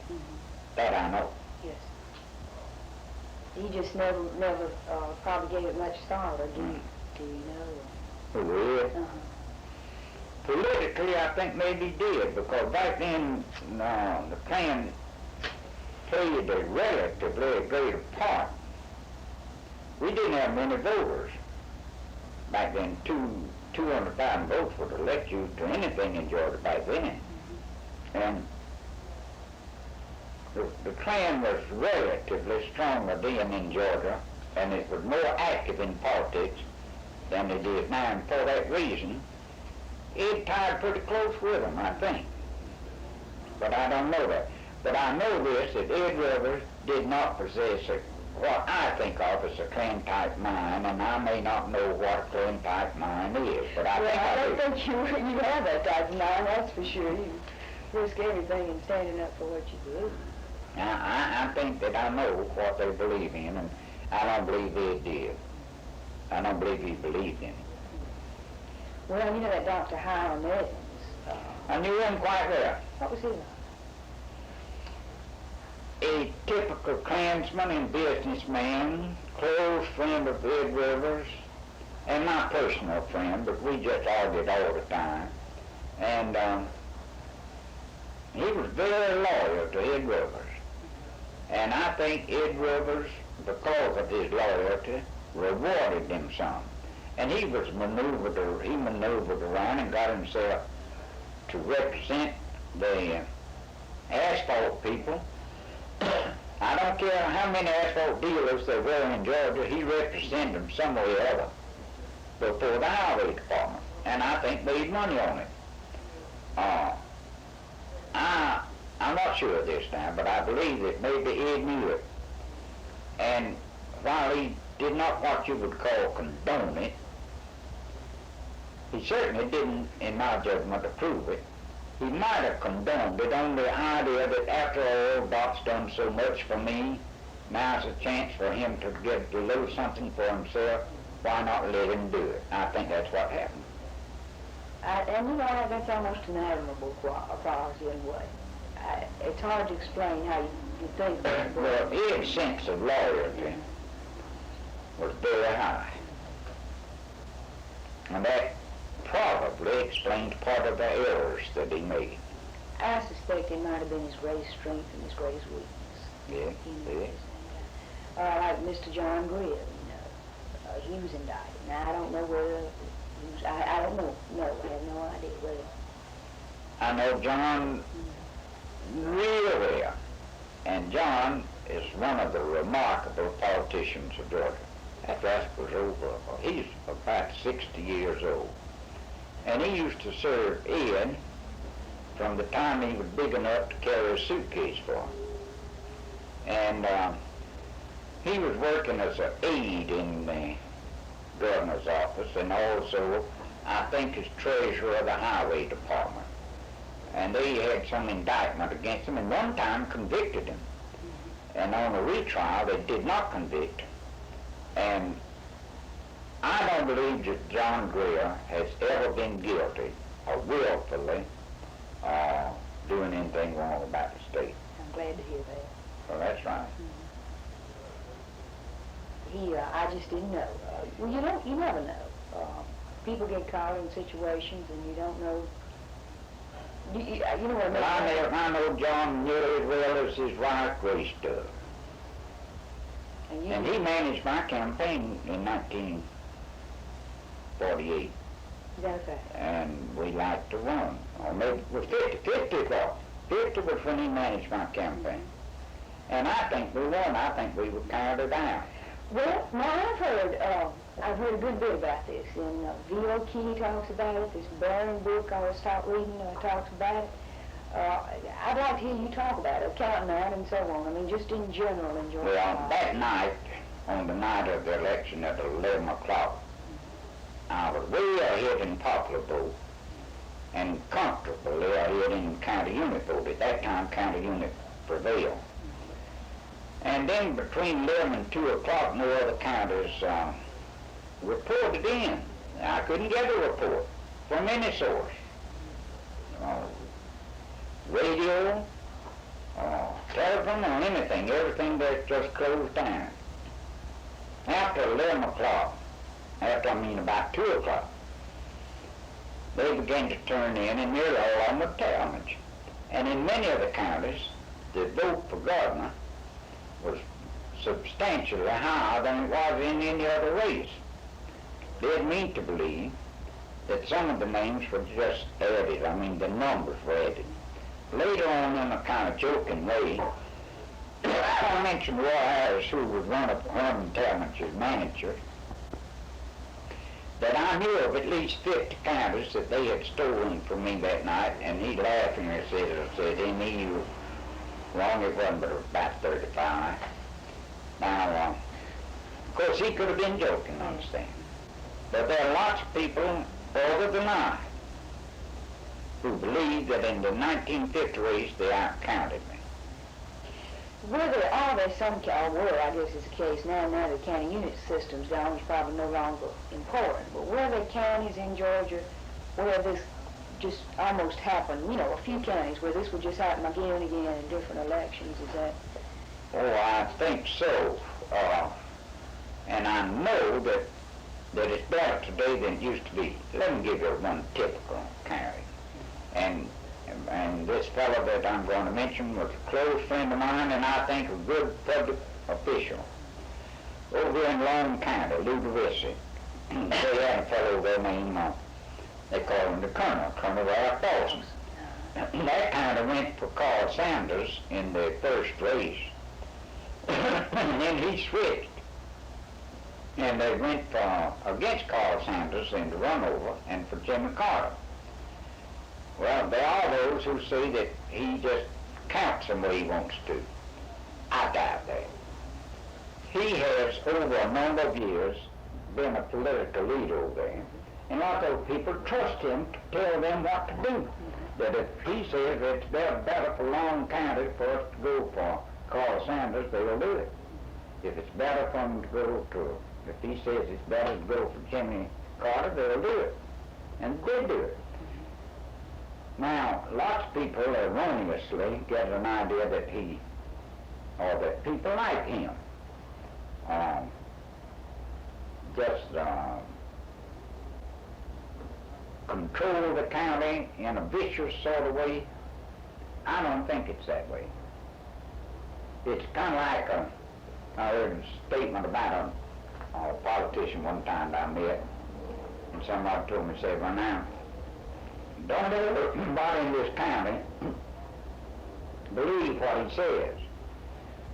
That I know. Yes. He just never probably gave it much thought, or do you know? Who Ed? Politically, I think maybe he did, because back then the Klan played a relatively greater part. We didn't have many voters. Back then, 200,000 votes would elect you to anything in Georgia back then. And the Klan was relatively stronger then in Georgia, and it was more active in politics than it is now. And for that reason, it tied pretty close with them, I think. But I don't know that. But I know this, that Ed Rivers did not possess what I think of as a Klan-type mind, and I may not know what a Klan-type mind is, but I think I do. I don't think you have that type of mind, that's for sure. You risk everything in standing up for what you believe. I think that I know what they believe in, and I don't believe Ed did. I don't believe he believed in it. Well, you know that Dr. Hiram Evans. I knew him quite well. What was he like? A typical Klansman and businessman, close friend of Ed Rivers, and my personal friend, but we just argued all the time. And he was very loyal to Ed Rivers. And I think Ed Rivers, because of his loyalty, rewarded him some. And he maneuvered around and got himself to represent the asphalt people. I don't care how many asphalt dealers there were in Georgia, he represented them some way or other before the highway department, and I think made money on it. I'm not sure of this now, but I believe that maybe he knew it. And while he did not what you would call condone it, he certainly didn't, in my judgment, approve it. He might have condoned it on the idea that after all, Doc's done so much for me, now's a chance for him to get a little something for himself. Why not let him do it? I think that's what happened. And you know, that's almost an admirable quality in a way. It's hard to explain how you think about it. Well, his sense of loyalty was very high. And that probably explains part of the errors that he made. I suspect it might have been his greatest strength and his greatest weakness. Yeah. Like Mr. John Grier, you know, he was indicted. Now, I don't know whether he was, I don't know. No, I have no idea whether. I know John real well, and John is one of the remarkable politicians of Georgia. That rascal's over, he's about 60 years old. And he used to serve Ed from the time he was big enough to carry a suitcase for him. And he was working as an aide in the governor's office, and also, I think, as treasurer of the highway department. And they had some indictment against him, and one time convicted him. And on a retrial, they did not convict him. And I don't believe that John Grier has ever been guilty or willfully doing anything wrong about the state. I'm glad to hear that. Well, that's right. I just didn't know. Well, you never know. People get caught in situations and you don't know. You know what I mean? Well, I know John nearly as well as his wife Grace does. And he managed my campaign in 1948. Is that a fact? And we liked to run. Or maybe it was 50 though. 50 was when he managed my campaign. And I think we won. I think we were counted down. Well, now I've heard a good bit about this. And V.O. Key talks about it. This Barron book I always start reading talks about it. I'd like to hear you talk about it, counting out and so on. I mean, just in general, in Georgia. Well, that night, on the night of the election at 11 o'clock, I was way ahead in popular vote and comfortably ahead in county unit vote. At that time, county unit prevailed. And then between 11 and 2 o'clock, no other counties reported in. I couldn't get a report from any source. Radio, telephone, or anything. Everything that just closed down. After 11 o'clock, about 2 o'clock, they began to turn in, and nearly all of them were challenged. And in many of the counties, the vote for governor was substantially higher than it was in any other race. Led me to believe that some of the names were just added. The numbers were added. Later on, in a kind of joking way, I mentioned Roy Harris, who was one of Herman Talmadge's managers, that I knew of at least 50 counties that they had stolen from me that night, and he laughingly said, he was wrong, it wasn't but about 35. Now, of course, he could have been joking, understand. But there are lots of people, other than I, who believe that in the 1950 race they outcounted me. Are there some, or were, I guess is the case now the county unit system's gone, is probably no longer important, but were there counties in Georgia where this just almost happened, a few counties where this would just happen again and again in different elections, is that? Oh, I think so. And I know that it's better today than it used to be. Let me give you one typical county. And this fellow that I'm going to mention was a close friend of mine, and I think a good public official over in Long County, Ludwig. they had a fellow there named, they called him the Colonel Ralph Thompson. That kind of went for Carl Sanders in the first race. And then he switched. And they went against Carl Sanders in the runover and for Jimmy Carter. Well, there are those who say that he just counts them where he wants to. I doubt that. He has, over a number of years, been a political leader over there. And a lot of those people trust him to tell them what to do. That if he says it's better for Long County for us to go for Carl Sanders, they will do it. If it's better for them to go to, if he says it's better to go for Jimmy Carter, they'll do it. And they do it. Now, lots of people erroneously get an idea that he, or that people like him, just control the county in a vicious sort of way. I don't think it's that way. It's kind of like I heard a statement about a politician one time that I met, and somebody told me, say, well now, don't everybody in this county believe what he says.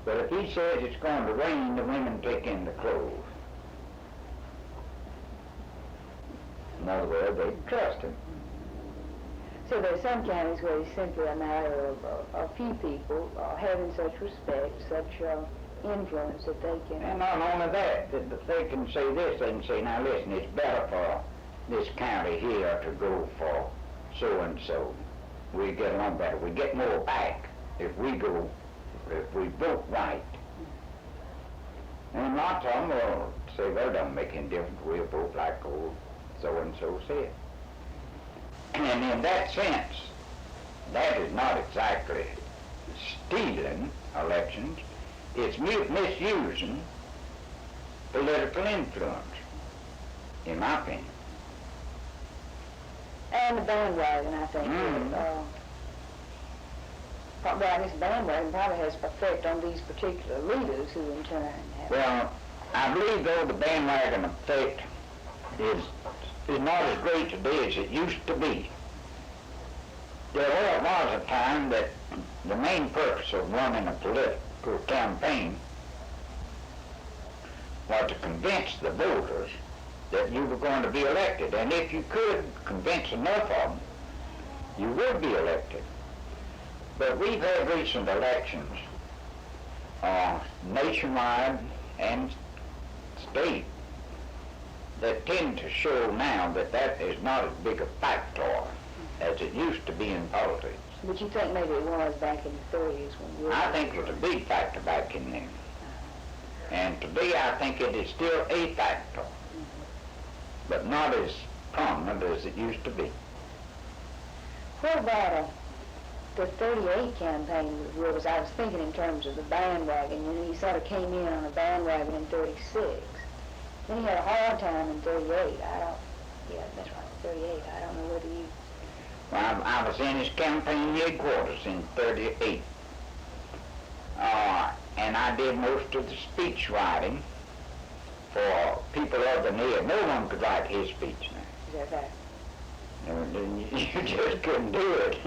But if he says it's going to rain, the women take in the clothes. In other words, they trust him. So there are some counties where it's simply a matter of a few people having such respect, such influence that they can... And not only that they can say this, they can say, now listen, it's better for this county here to go for so-and-so. We get along better. We get more back if we vote right. And lots of them will say, well, it don't make any difference. We'll vote like old so-and-so said. And in that sense, that is not exactly stealing elections. It's misusing political influence, in my opinion. And the bandwagon, I think. Well, I guess bandwagon probably has effect on these particular leaders who in turn have... Well, I believe, though, the bandwagon effect is not as great today as it used to be. There was a time that the main purpose of running a political campaign was to convince the voters that you were going to be elected. And if you could convince enough of them, you would be elected. But we've had recent elections, nationwide and state, that tend to show now that that is not as big a factor as it used to be in politics. But you think maybe it was back in the 30s when you were... I think it was a big factor back in then. And today I think it is still a factor, but not as prominent as it used to be. What about the 38 campaign? Was I was thinking in terms of the bandwagon. You know, he sort of came in on a bandwagon in 36. Then he had a hard time in 38. Yeah, that's right, 38. I don't know whether you... Well, I was in his campaign headquarters in 38. And I did most of the speech writing for people other than him. No one could write his speech now. Is that right? You just couldn't do it.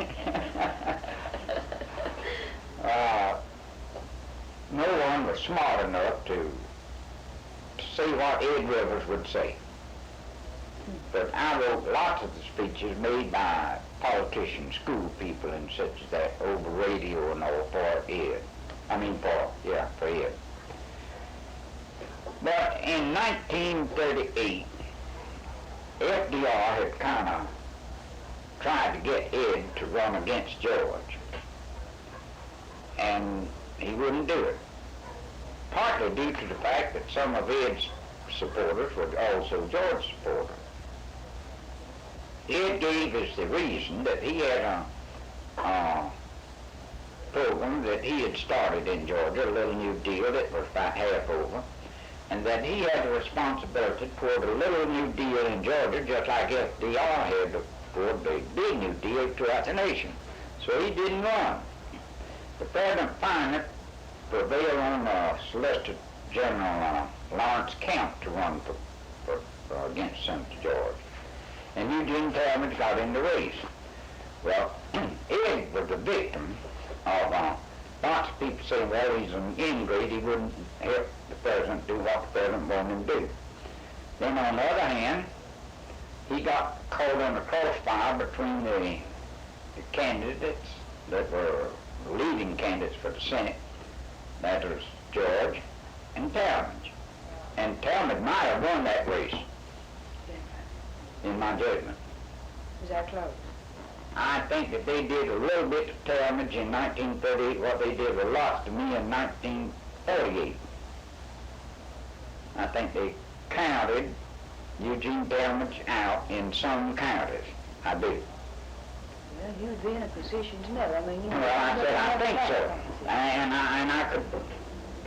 No one was smart enough to say what Ed Rivers would say. But I wrote lots of the speeches made by politicians, school people and such as that over radio and all for Ed. For Ed. But in 1938, FDR had kind of tried to get Ed to run against George. And he wouldn't do it. Partly due to the fact that some of Ed's supporters were also George's supporters. Ed gave us the reason that he had a program that he had started in Georgia, a little new deal that was about half over, and that he had the responsibility toward a little new deal in Georgia, just like FDR had toward the big new deal throughout the nation. So he didn't run. The President finally prevailed on Solicitor General Lawrence Kemp to run for against Senator George. And Eugene Talmadge got in the race. Well, Ed was a victim of lots of people saying, well, he's an ingrate, he wouldn't help the president do what the president wanted him to do. Then on the other hand, he got caught in a crossfire between the candidates that were leading candidates for the Senate. That was George and Talmadge. And Talmadge might have won that race, in my judgment. Is that close? I think that they did a little bit to Talmadge in 1938, what they did a lot to me in 1948. I think they counted Eugene Talmadge out in some counties. I do. Well, you'd be in a position to know. I mean, you know. Well, I said I think so. And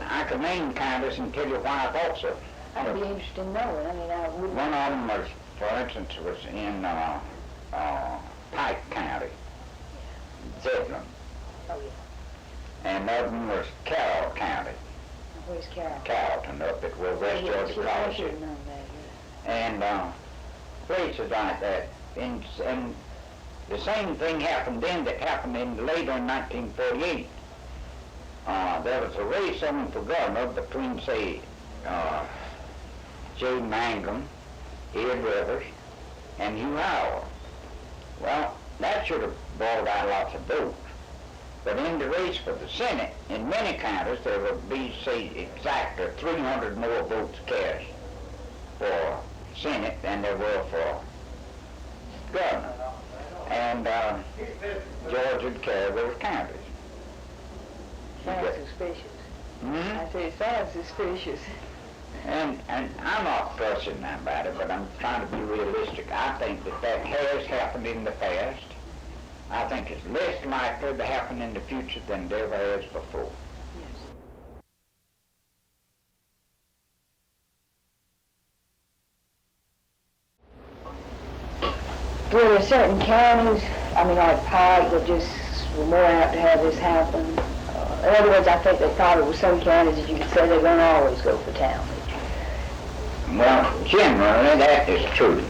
I could name counties and tell you why I thought so. I'd be interested in knowing. I mean, I wouldn't. One of them was, for instance, was in Pike County, Zebulon. Oh, yeah. And another one was Carroll County, Where's Carol? Carrollton, up at where West Georgia College is. And places like that. And the same thing happened then that happened later in 1948. There was a race on for governor between, say, J. Mangum, Ed Rivers, and Hugh Howell. Well, that should have brought out lots of votes. But in the race for the Senate, in many counties, there would be, say, exactly 300 more votes cast for Senate than there were for governor. And George would carry those counties. Sounds suspicious. Mm-hmm. I say it sounds suspicious. And I'm not fussing about it, but I'm trying to be realistic. I think that has happened in the past. I think it's less likely to happen in the future than it ever has before. Were there certain counties, I mean, like Pike, that just were more apt to have this happen? In other words, I think there probably were some counties that you could say they're going to always go for Talmadge. Well, generally that is true.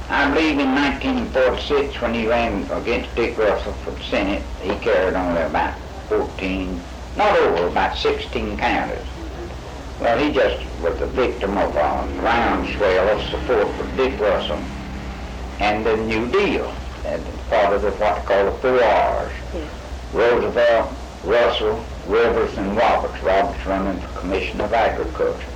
I believe in 1946 when he ran against Dick Russell for the Senate, he carried only about 14, not over, about 16 counties. Well, he just was a victim of a groundswell of support for Dick Russell and the New Deal, and part of what they call the 4 R's. Yeah. Roosevelt, Russell, Rivers, and Roberts. Roberts running for Commissioner of Agriculture.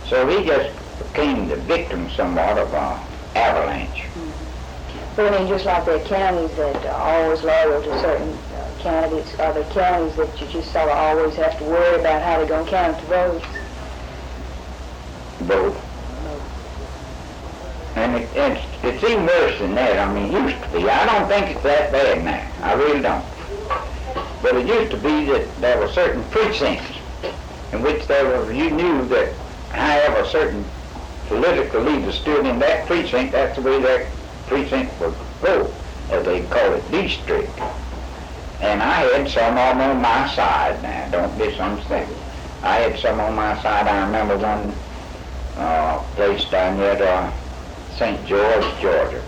So he just became the victim somewhat of an avalanche. Mm-hmm. But I mean, just like there are counties that are always loyal to certain candidates, are there counties that you just sort of always have to worry about how they're going to count the votes? Both. And it's even worse than that. I mean, it used to be. I don't think it's that bad now. I really don't. But it used to be that there were certain precincts in which you knew that however certain political leader stood in that precinct, that's the way that precinct would go, as they call it, district. And I had some of them on my side now, don't misunderstand. I had some on my side. I remember one place down there, St. George, Georgia,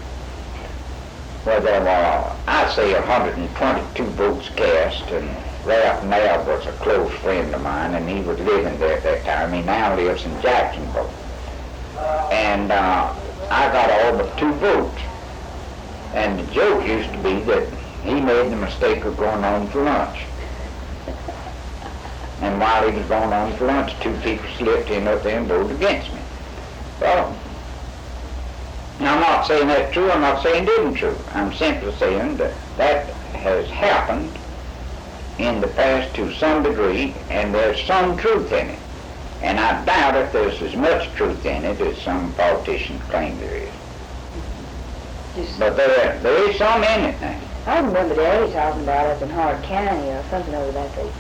where there were, I'd say, 122 votes cast, and Ralph Nell was a close friend of mine, and he was living there at that time. He now lives in Jacksonville. And I got all but 2 votes. And the joke used to be that he made the mistake of going home for lunch. And while he was going home for lunch, 2 people slipped in up there and voted against me. Well, I'm not saying that's true, I'm not saying it isn't true. I'm simply saying that that has happened in the past to some degree, and there's some truth in it. And I doubt if there's as much truth in it as some politicians claim there is. But there is some in it now. I remember Daddy talking about up in Hart County or something over that, they'd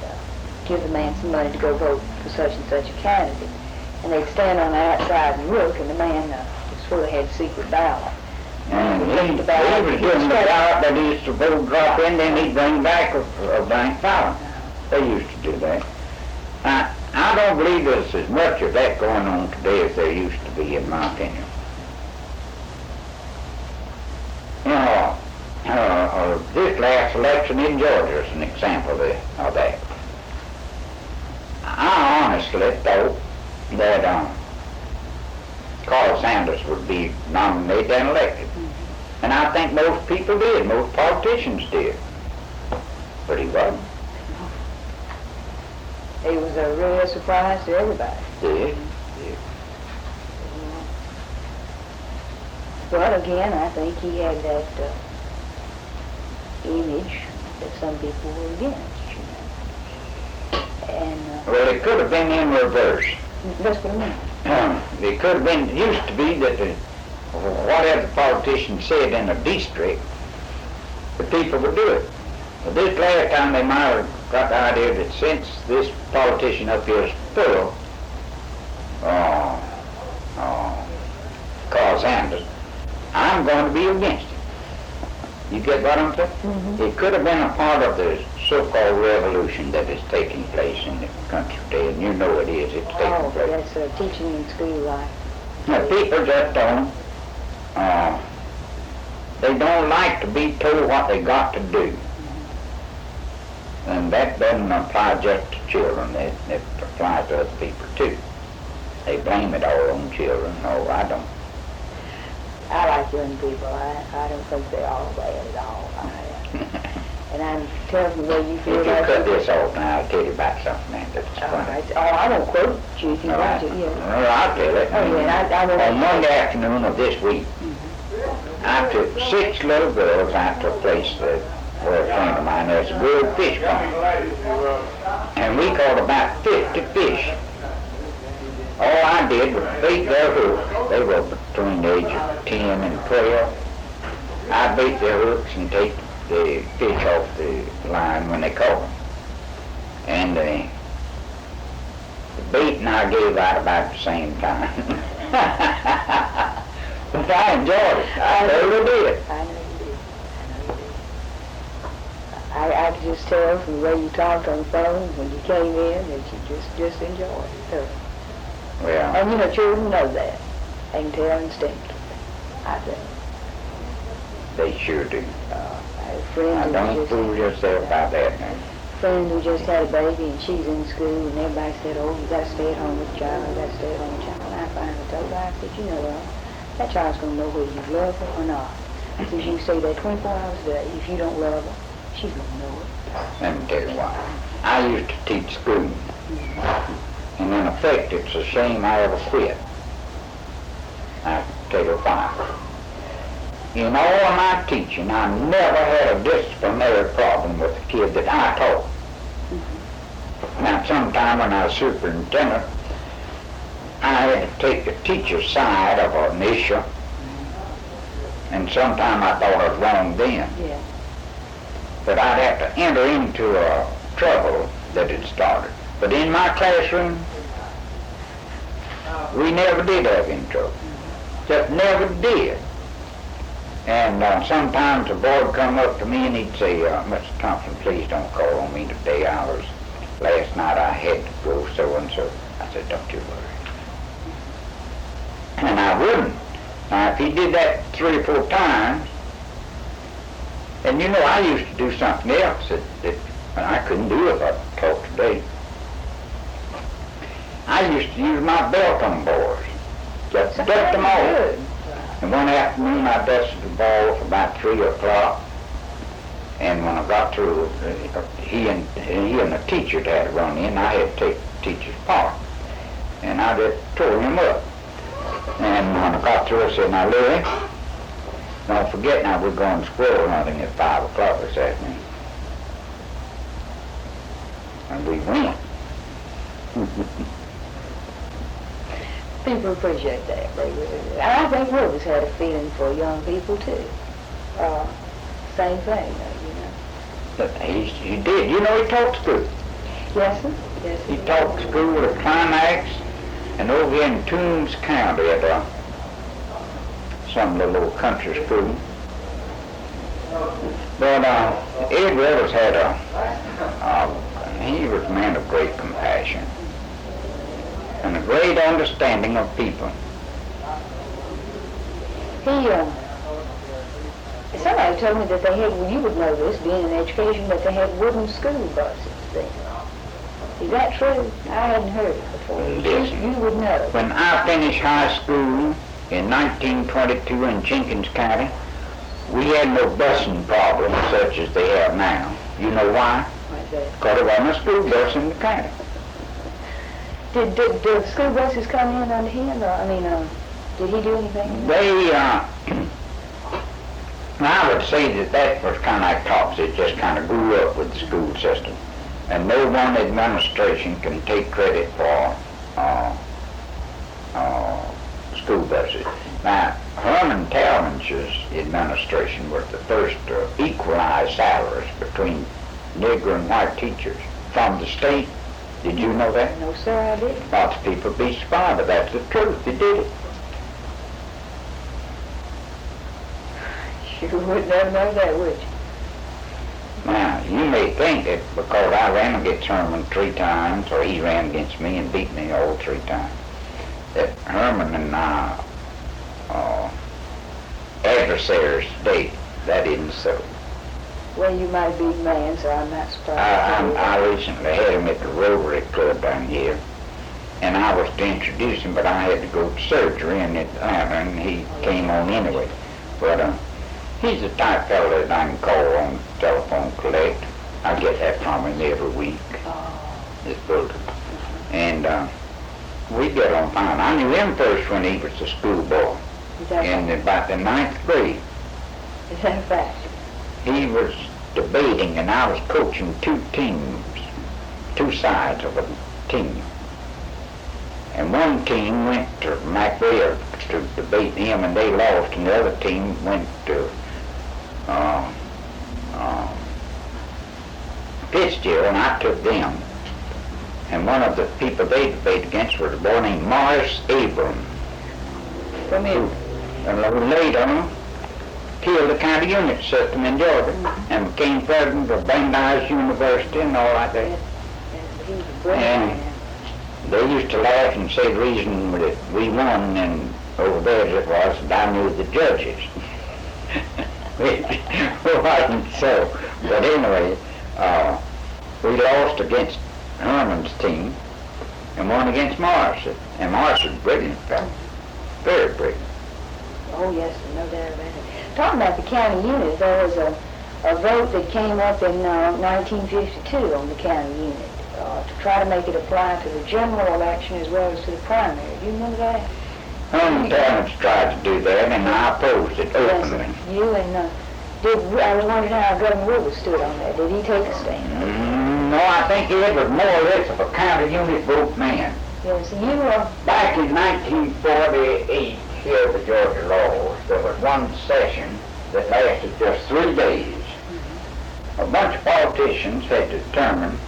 give the man some money to go vote for such and such a candidate. And they'd stand on the outside and look, and the man sort of had secret ballot. And he was giving the ballot that he used to vote drop in, then he'd bring back a blank ballot. They used to do that. I don't believe there's as much of that going on today as there used to be, in my opinion. You know, this last election in Georgia is an example of that. I honestly thought that Carl Sanders would be nominated and elected. And I think most people did, most politicians did. But he wasn't. It was a real surprise to everybody. Did. But again, I think he had that image that some people were against, you know. And Well, it could have been in reverse. that's what I mean. It could have been, used to be that whatever the politician said in a district, the people would do it. But this last time they might have got the idea that since this politician up here is full Carl Sanders, I'm going to be against it. You get what I'm saying? Mm-hmm. It could have been a part of the so-called revolution that is taking place in the country today, and you know it is. It's taking place. That's teaching in school life. Now, people just don't, they don't like to be told what they got to do. And that doesn't apply just to children, it applies to other people too. They blame it all on children. No, I don't. I like young people. I don't think they're all bad at all. And I'm telling you the way you feel If you about cut it. this off now, I'll tell you about something man, that's funny. I won't quote you if you All want right. to. Yeah. Well, I'll tell it. Oh, yeah, I won't. On Monday afternoon of this week, I took 6 little girls out to a place where a friend of mine has a good fish pond. And we caught about 50 fish. All I did was bait their hooks. They were between the age of 10 and 12. I bait their hooks and take the fish off the line when they caught them. And the bait and I gave out about the same time. But I enjoyed it. I really did. I know you did. I could just tell from the way you talked on the phone when you came in that you just enjoyed it. So, Well, and you know, children know that. They can tell instinctively, I think. they sure do. I have friends Now, who don't just, fool yourself about that now. friend who just had a baby and she's in school and everybody said, oh, you got to stay at home with the child, you got to stay at home with the child. And I finally told her, I said, you know, that child's going to know whether you love her or not. Because you can say that 24 hours a day. If you don't love her, she's going to know it. Let me tell you what. I used to teach school. And in effect, it's a shame I ever quit. I'll tell you why. In all of my teaching, I never had a disciplinary problem with a kid that I taught. Now, sometime when I was superintendent, I had to take the teacher's side of an issue, and sometime I thought I was wrong then. Yeah. But I'd have to enter into a trouble that had started. But in my classroom, we never did have any trouble. Just never did. And sometimes the boy would come up to me and he'd say, Mr. Thompson, please don't call on me today. Last night I had to go so-and-so. I said, don't you worry. And I wouldn't. Now, if he did that 3 or 4 times, and you know, I used to do something else that I couldn't do if I taught today. I used to use my belt on boards. Just dust them off. And one afternoon I dusted the ball for about 3 o'clock. And when I got through, he and the teacher had to run in. I had to take the teacher's part. And I just tore him up. And when I got through, I said, now Louie, don't forget now we're going squirrel hunting at 5 o'clock this afternoon. And we went. People appreciate that. They really do. And I think Willis had a feeling for young people too. Same thing, you know. But he did. You know, he taught school. Yes, sir. Yes, sir. He taught school at Climax and over in Toombs County at some little country school. But Ed Rivers had he was a man of great compassion. and a great understanding of people. Somebody told me that they had, well, you would know this, being in education, that they had wooden school buses then. Is that true? I hadn't heard it before. Listen. You would know. When I finished high school in 1922 in Jenkins County, we had no busing problems such as they have now. You know why? What's that? Because there wasn't a school bus in the county. Did the school buses come in under him, or, did he do anything? I would say that was kind of like Thompson. It just kind of grew up with the school system. And no one administration can take credit for school buses. Now, Herman Talmadge's administration was the first to equalize salaries between Negro and white teachers from the state. Did you know that? No, sir, I didn't. Lots of people be surprised, but that's the truth. They did it. You wouldn't ever know that, would you? Now, you may think that because I ran against Herman 3 times, or he ran against me and beat me all 3 times, that Herman and I adversaries today. That isn't so. Well, you might be a man, so I'm not surprised. I recently had him at the Rotary Club down here, and I was to introduce him, but I had to go to surgery in Atlanta, and he came on anyway. But he's the type of fellow that I can call on telephone collect. I get that from him every week, this bulletin. And we get on fine. I knew him first when he was a schoolboy, in about the 9th grade. Is that a fact? He was debating, and I was coaching 2 teams, 2 sides of a team. And one team went to McRae to debate him, and they lost, and the other team went to Pittsfield, and I took them. And one of the people they debated against was a boy named Morris Abram. From him. And later killed the county unit system in Georgia, and became president of Brandeis University and all like that. And they used to laugh and say the reason that we won, and over there as it was, that I knew the judges. It wasn't so. But anyway, we lost against Herman's team and won against Morris. And Morris was a brilliant fellow. Very brilliant. Oh, yes, no doubt about it. Talking about the county unit, there was a vote that came up in 1952 on the county unit to try to make it apply to the general election as well as to the primary. Do you remember that? Herman Talmadge tried to do that, and I opposed it openly. Yes, you and I was wondering how Governor Wood stood on that. Did he take a stand? No, I think Ed was more or less of a county unit vote man. Yes, you were. Back in 1948, here at the Georgia laws, there was one session that lasted just 3 days. A bunch of politicians had determined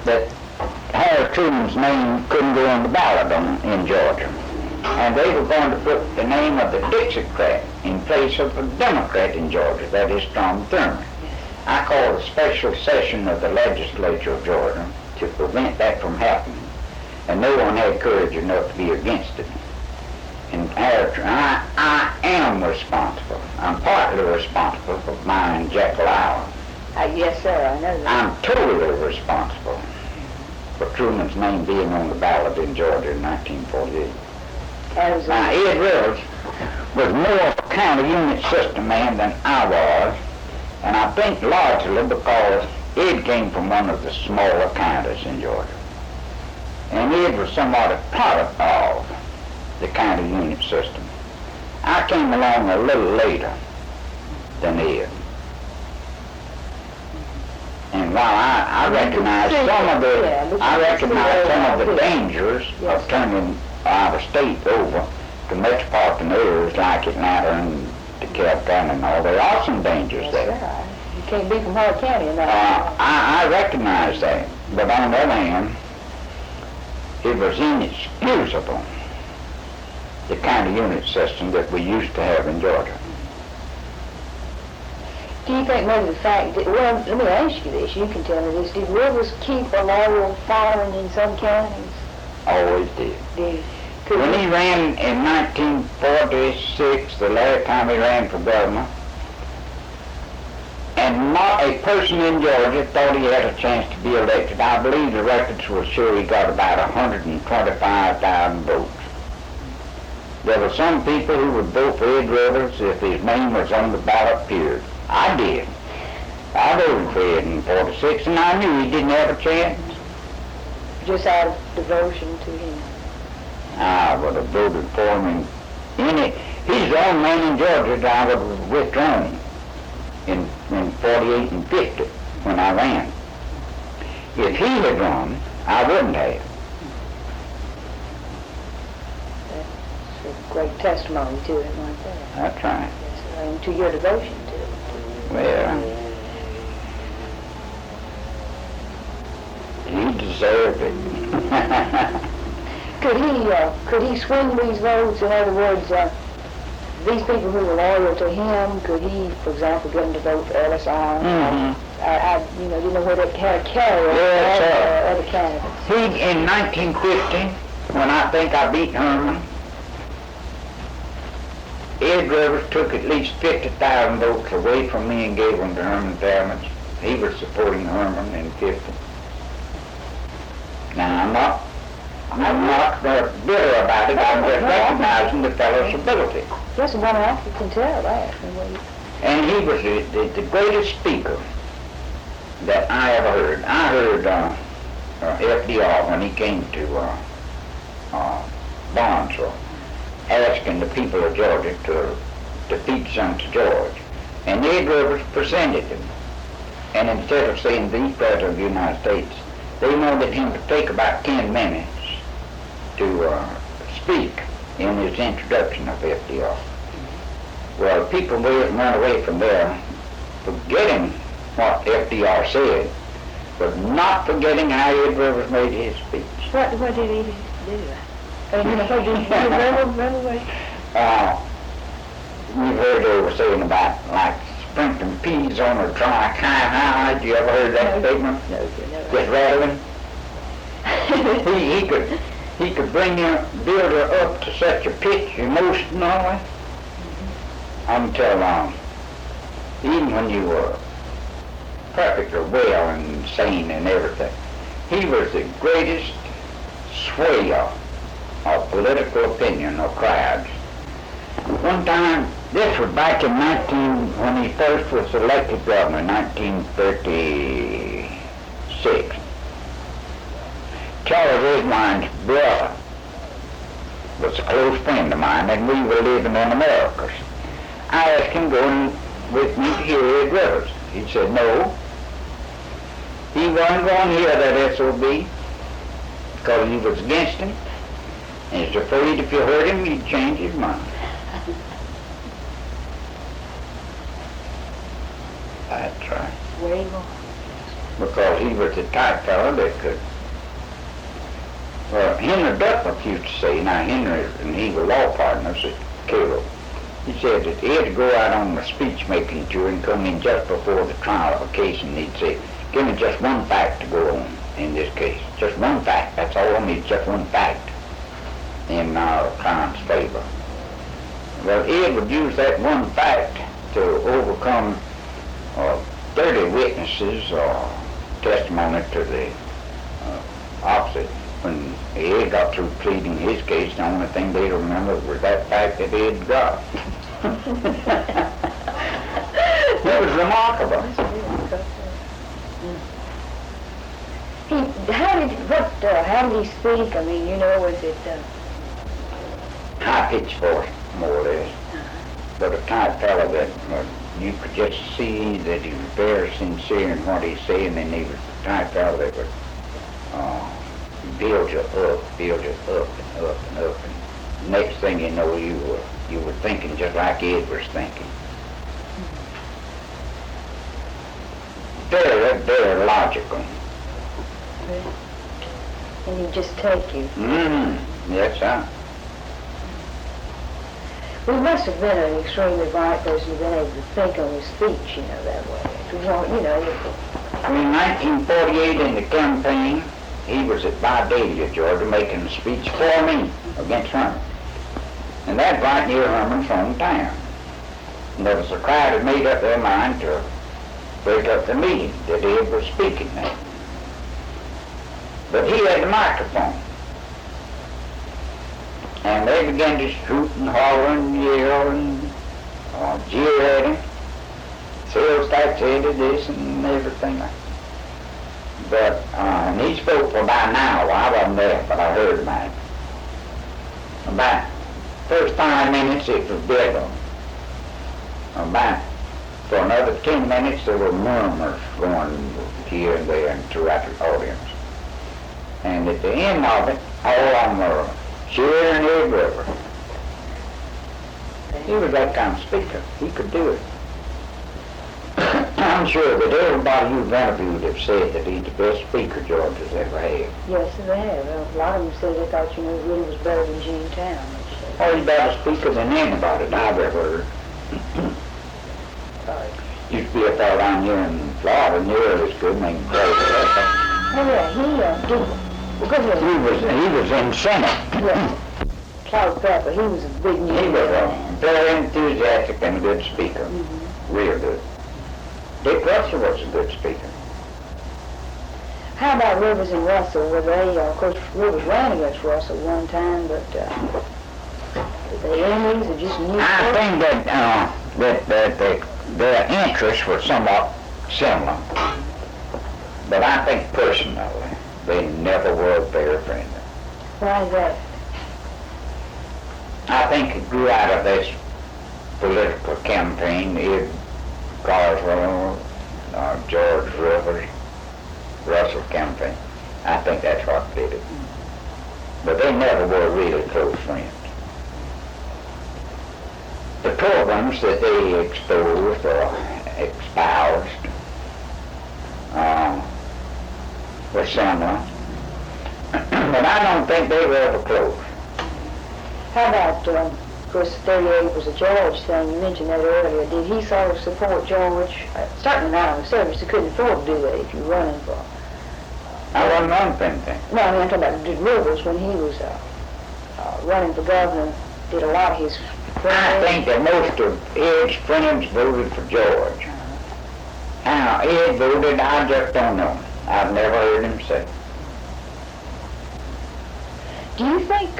that Harry Truman's name couldn't go on the ballot in Georgia. And they were going to put the name of the Dixiecrat in place of the Democrat in Georgia, that is Strom Thurmond. I called a special session of the legislature of Georgia to prevent that from happening. And no one had courage enough to be against it. And I am responsible. I'm partly responsible for mine in Jekyll Island. Yes, sir, I know that. I'm totally responsible for Truman's name being on the ballot in Georgia in 1948. Now, Ed Rivers was more of a county unit system man than I was, and I think largely because Ed came from one of the smaller counties in Georgia. And Ed was somewhat a product of the county unit system. I came along a little later than Ed. And while I recognize some of the dangers of turning our state over to metropolitan areas like Atlanta and DeKalb County and all, there are some dangers there. Right. You can't be from Hart County and that. I recognize that, but on the other hand, it was inexcusable, the county unit system that we used to have in Georgia. Do you think maybe the fact that, well, let me ask you this, you can tell me this, did rivers keep a lateral following in some counties? Always did. Could When he- he ran in 1946, the last time he ran for governor, and not a person in Georgia thought he had a chance to be elected. I believe the records will show he got about 125,000 votes. There were some people who would vote for Ed Rivers if his name was on the ballot, period. I did. I voted for Ed in 46, and I knew he didn't have a chance. Just out of devotion to him? I would have voted for him he's the only man in Georgia that I would have withdrawn in 48 and 50 when I ran. If he had run, I wouldn't have. That's a great testimony to him like that. That's right. Yes, and to your devotion to him. Well, he deserved it. Could he swing these votes? In other words, these people who were loyal to him, could he, for example, get them to vote for Ernest? Mhm. I didn't know whether it had a carry Yes, over sir. other candidates. He, in 1950, when I think I beat Herman, Ed Rivers took at least 50,000 votes away from me and gave them to Herman Talmadge. He was supporting Herman in 50. Now, I'm not bitter about it. I'm just recognizing the fellow's ability. Yes, one I can tell that. And he was the greatest speaker that I ever heard. I heard FDR when he came to Barnesville, asking the people of Georgia to defeat Senator George. And Ed Rivers presented him. And instead of saying the President of the United States, they wanted him to take about 10 minutes to speak in his introduction of FDR. Well, people ran away from there, forgetting what FDR said, but not forgetting how Ed Rivers made his speech. What did he do? What did he remember what? We've heard they were saying about like sprinkling peas on a dry high. You ever heard that statement? No, Just rattling. he could bring your builder up to such a pitch emotionally until even when you were perfectly well and sane and everything, he was the greatest swayer of political opinion of crowds. One time, this was back in when he first was elected governor in 1936. Charles Edwine's brother was a close friend of mine, and we were living in Americas. I asked him going with me to hear Ed Rivers. He said no. He wasn't going to hear that SOB because he was against him, and he's afraid if you heard him, he'd change his mind. That's right. Way more. Because he was the type fellow that could. Well, Henry Duckworth used to say, now Henry and he were law partners at Cairo. He said that he had to go out on a speech-making tour and come in just before the trial of a case, and he'd say, give me just one fact to go on in this case. Just one fact. That's all I need, just one fact in our client's favor. Well, Ed would use that one fact to overcome 30 witnesses or testimony to the opposite. When Ed got through pleading his case, the only thing they remembered was that fact that Ed got. It was remarkable. How did he speak? I mean, was it? High-pitched voice, more or less. But a type fellow that you could just see that he was very sincere in what he's saying, and he was the type fellow that would build you up and up and up and up. And next thing you know, you were thinking just like Ed was thinking. Very, very logical. And he'd just take you. Yes, sir. He must have been an extremely bright person to have been able to think on his feet, that way. In 1948 in the campaign, he was at Vidalia, Georgia, making a speech for me against Herman. And that's right near Herman's hometown. And there was a crowd that made up their mind to break up the meeting that Ed was speaking at. But he had the microphone. And they began to shoot and holler and yell and jeer at him. Sales tax headed this and everything like that. But, and he spoke for about an hour. I wasn't there, but I heard about it. About first 5 minutes it was dead on. About for another 10 minutes there were murmurs going here and there and throughout the audience. And at the end of it, all of them were cheering Ed River. He was that kind of speaker. He could do it. I'm sure that everybody you've interviewed have said that he's the best speaker Georgia's ever had. Yes, they have. A lot of them said they thought, it really was better than Gene Town. Oh, he's better speaker than anybody that I've ever heard. Used to be a fellow down here in Florida, nearly as good, named Clay. Oh, yeah, he was in Senate. Yeah. Clark Pepper, he was a big He man. was a very enthusiastic and good speaker. Real good. Dick Russell was a good speaker. How about Rivers and Russell? Were they, of course, Rivers ran against Russell one time, but were they enemies or just new? I think that their interests were somewhat similar. But I think personally, they never were very friendly. Why is that? I think it grew out of this political campaign, Ed Carswell, George Rivers, Russell campaign. I think that's what did it. But they never were really close friends. The programs that they exposed or espoused were similar. But I don't think they were ever close. How about, of course, 38 was a George thing. You mentioned that earlier. Did he sort of support George? Certainly not on the service. He couldn't afford to do that if you're running for. I wasn't running for anything. No, I mean, I'm talking about did Rivers when he was running for governor. Did a lot of his friends? I think that most of Ed's friends voted for George. How Ed voted, I just don't know. I've never heard him say. Do you think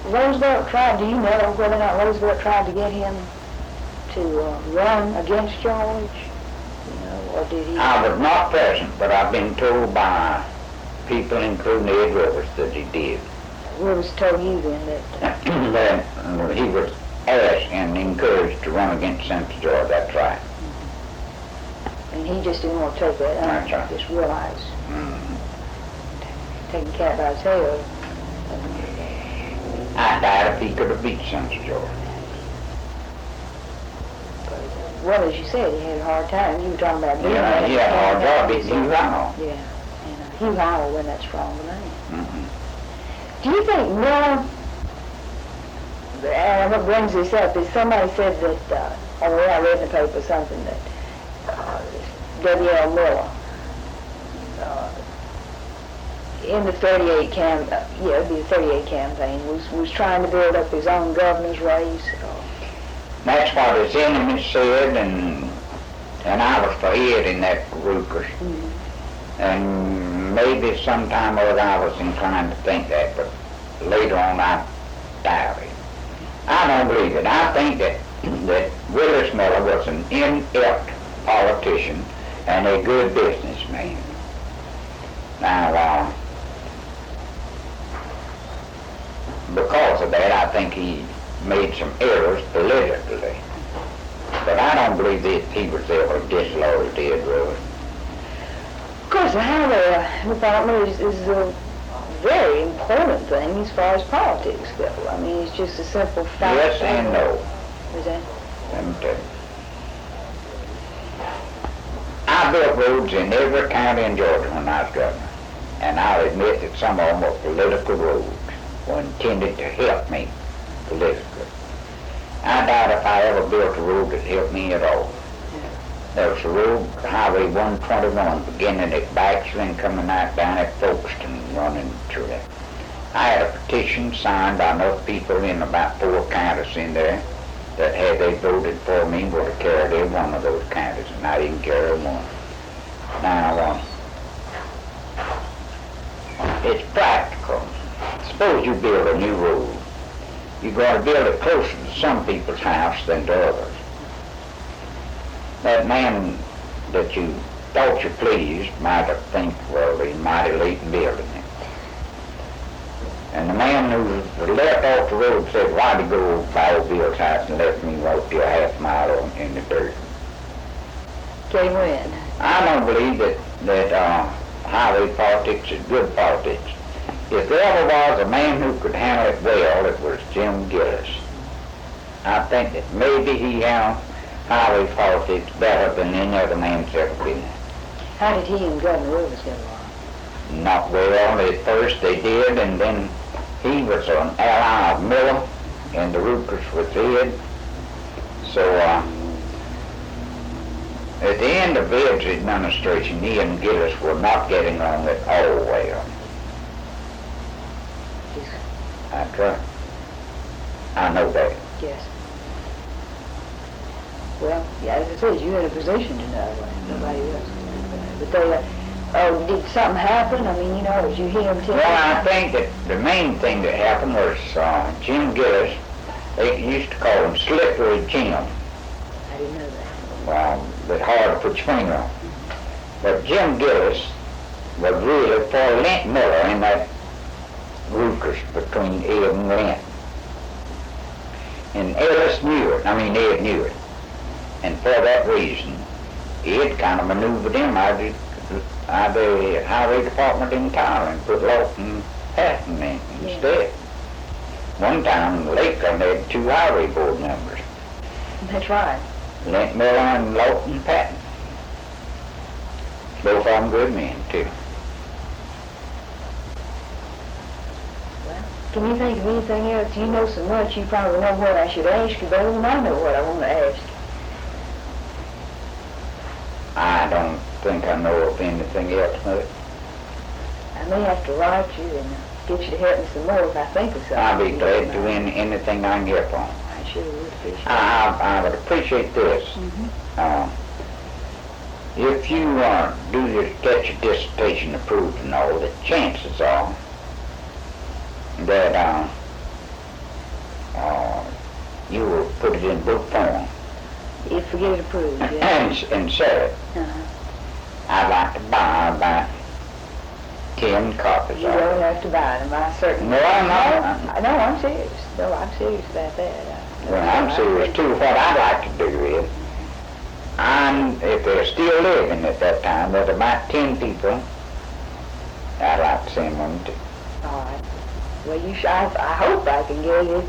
Roosevelt tried, do you know whether or not Roosevelt tried to get him to run against George? Or did he? I was not present, but I've been told by people, including Ed Rivers, that he did. Rivers told you then that... that he was asked and encouraged to run against Senator George, that's right. And he just didn't want to take that. That's right. Just realized. Taking the cat by his tail. I doubt if he could have beat Senator George. Well, as you said, he had a hard time. You were talking about being Yeah, he had a hard job beating Hugh Howell. Yeah, and Hugh Howell wasn't that strong a man. Mm-hmm. Do you think Miller, and what brings this up is somebody said that, I read in the paper something that W.L. Miller, in the 38 campaign, was trying to build up his own governor's race. That's what his enemies said, and I was for Ed in that group. And maybe sometime or other I was inclined to think that, but later on I doubt it. I don't believe it. I think that Willis Miller was an inept politician and a good businessman. Now, because of that, I think he made some errors politically. But I don't believe that he was ever disloyal to Ed Rivers. Of course, the Howell department is a very important thing as far as politics go. I mean, it's just a simple fact. Yes and no. Is that? Let me tell you. I built roads in every county in Georgia when I was governor. And I'll admit that some of them were political roads, were intended to help me politically. I doubt if I ever built a road that helped me at all. There's a road, Highway 121, beginning at Baxter and coming out down at Folkestone, running through there. I had a petition signed by enough people in about 4 counties in there that had they voted for me would have carried every one of those counties, and I didn't carry one. Now, it's practical. Suppose you build a new road. You're going to build it closer to some people's house than to others. That man that you thought you pleased might have think, well, he's mighty late in building it. And the man who left off the road said, why'd he go by old Bill's house and left me right there half a mile in the dirt? Tell you when. I don't believe that highway politics is good politics. If there ever was a man who could handle it well, it was Jim Gillis. I think that maybe he handled highway politics better than any other man's ever been. How did he and Governor Rivers get along? Not well. At first they did, and then he was an ally of Miller, and the Rookers was Ed. So at the end of Ed's administration, he and Gillis were not getting on at all well. That's right. I know that. Yes. Well, yeah, as I said, you're in a position to know when nobody else can. But they, did something happen? I mean, did you hear him tell? Well, I think that the main thing that happened was Jim Gillis, they used to call him Slippery Jim. I didn't know that. Well, but hard to put your finger on. But Jim Gillis was really for Lent Miller in that Rookers between Ed and Lent. And Ed knew it. And for that reason, Ed kind of maneuvered him out of the highway department entirely and put Lawton Patton in instead. One time, Lakeland had 2 highway board members. That's right. Lent Miller and Lawton Patton. Both of them good men, too. Can you think of anything else? You know so much, you probably know what I should ask you better than I know what I want to ask. I don't think I know of anything else, Mother. I may have to write you and get you to help me some more if I think of something. I'll be glad to do anything I can help on. I sure would appreciate it. I would appreciate this. If you get your dissertation approved and all, the chances are that you will put it in book form. If we get it approved, yeah. and sell it. I'd like to buy about 10 copies You of it. don't have to buy them, I certainly. No, I'm not. No, I'm serious. No, I'm serious about that. Well, I'm serious too. What I'd like to do is, if they're still living at that time, there's about 10 people I'd like to send them to. All right. Well, I hope I can get it.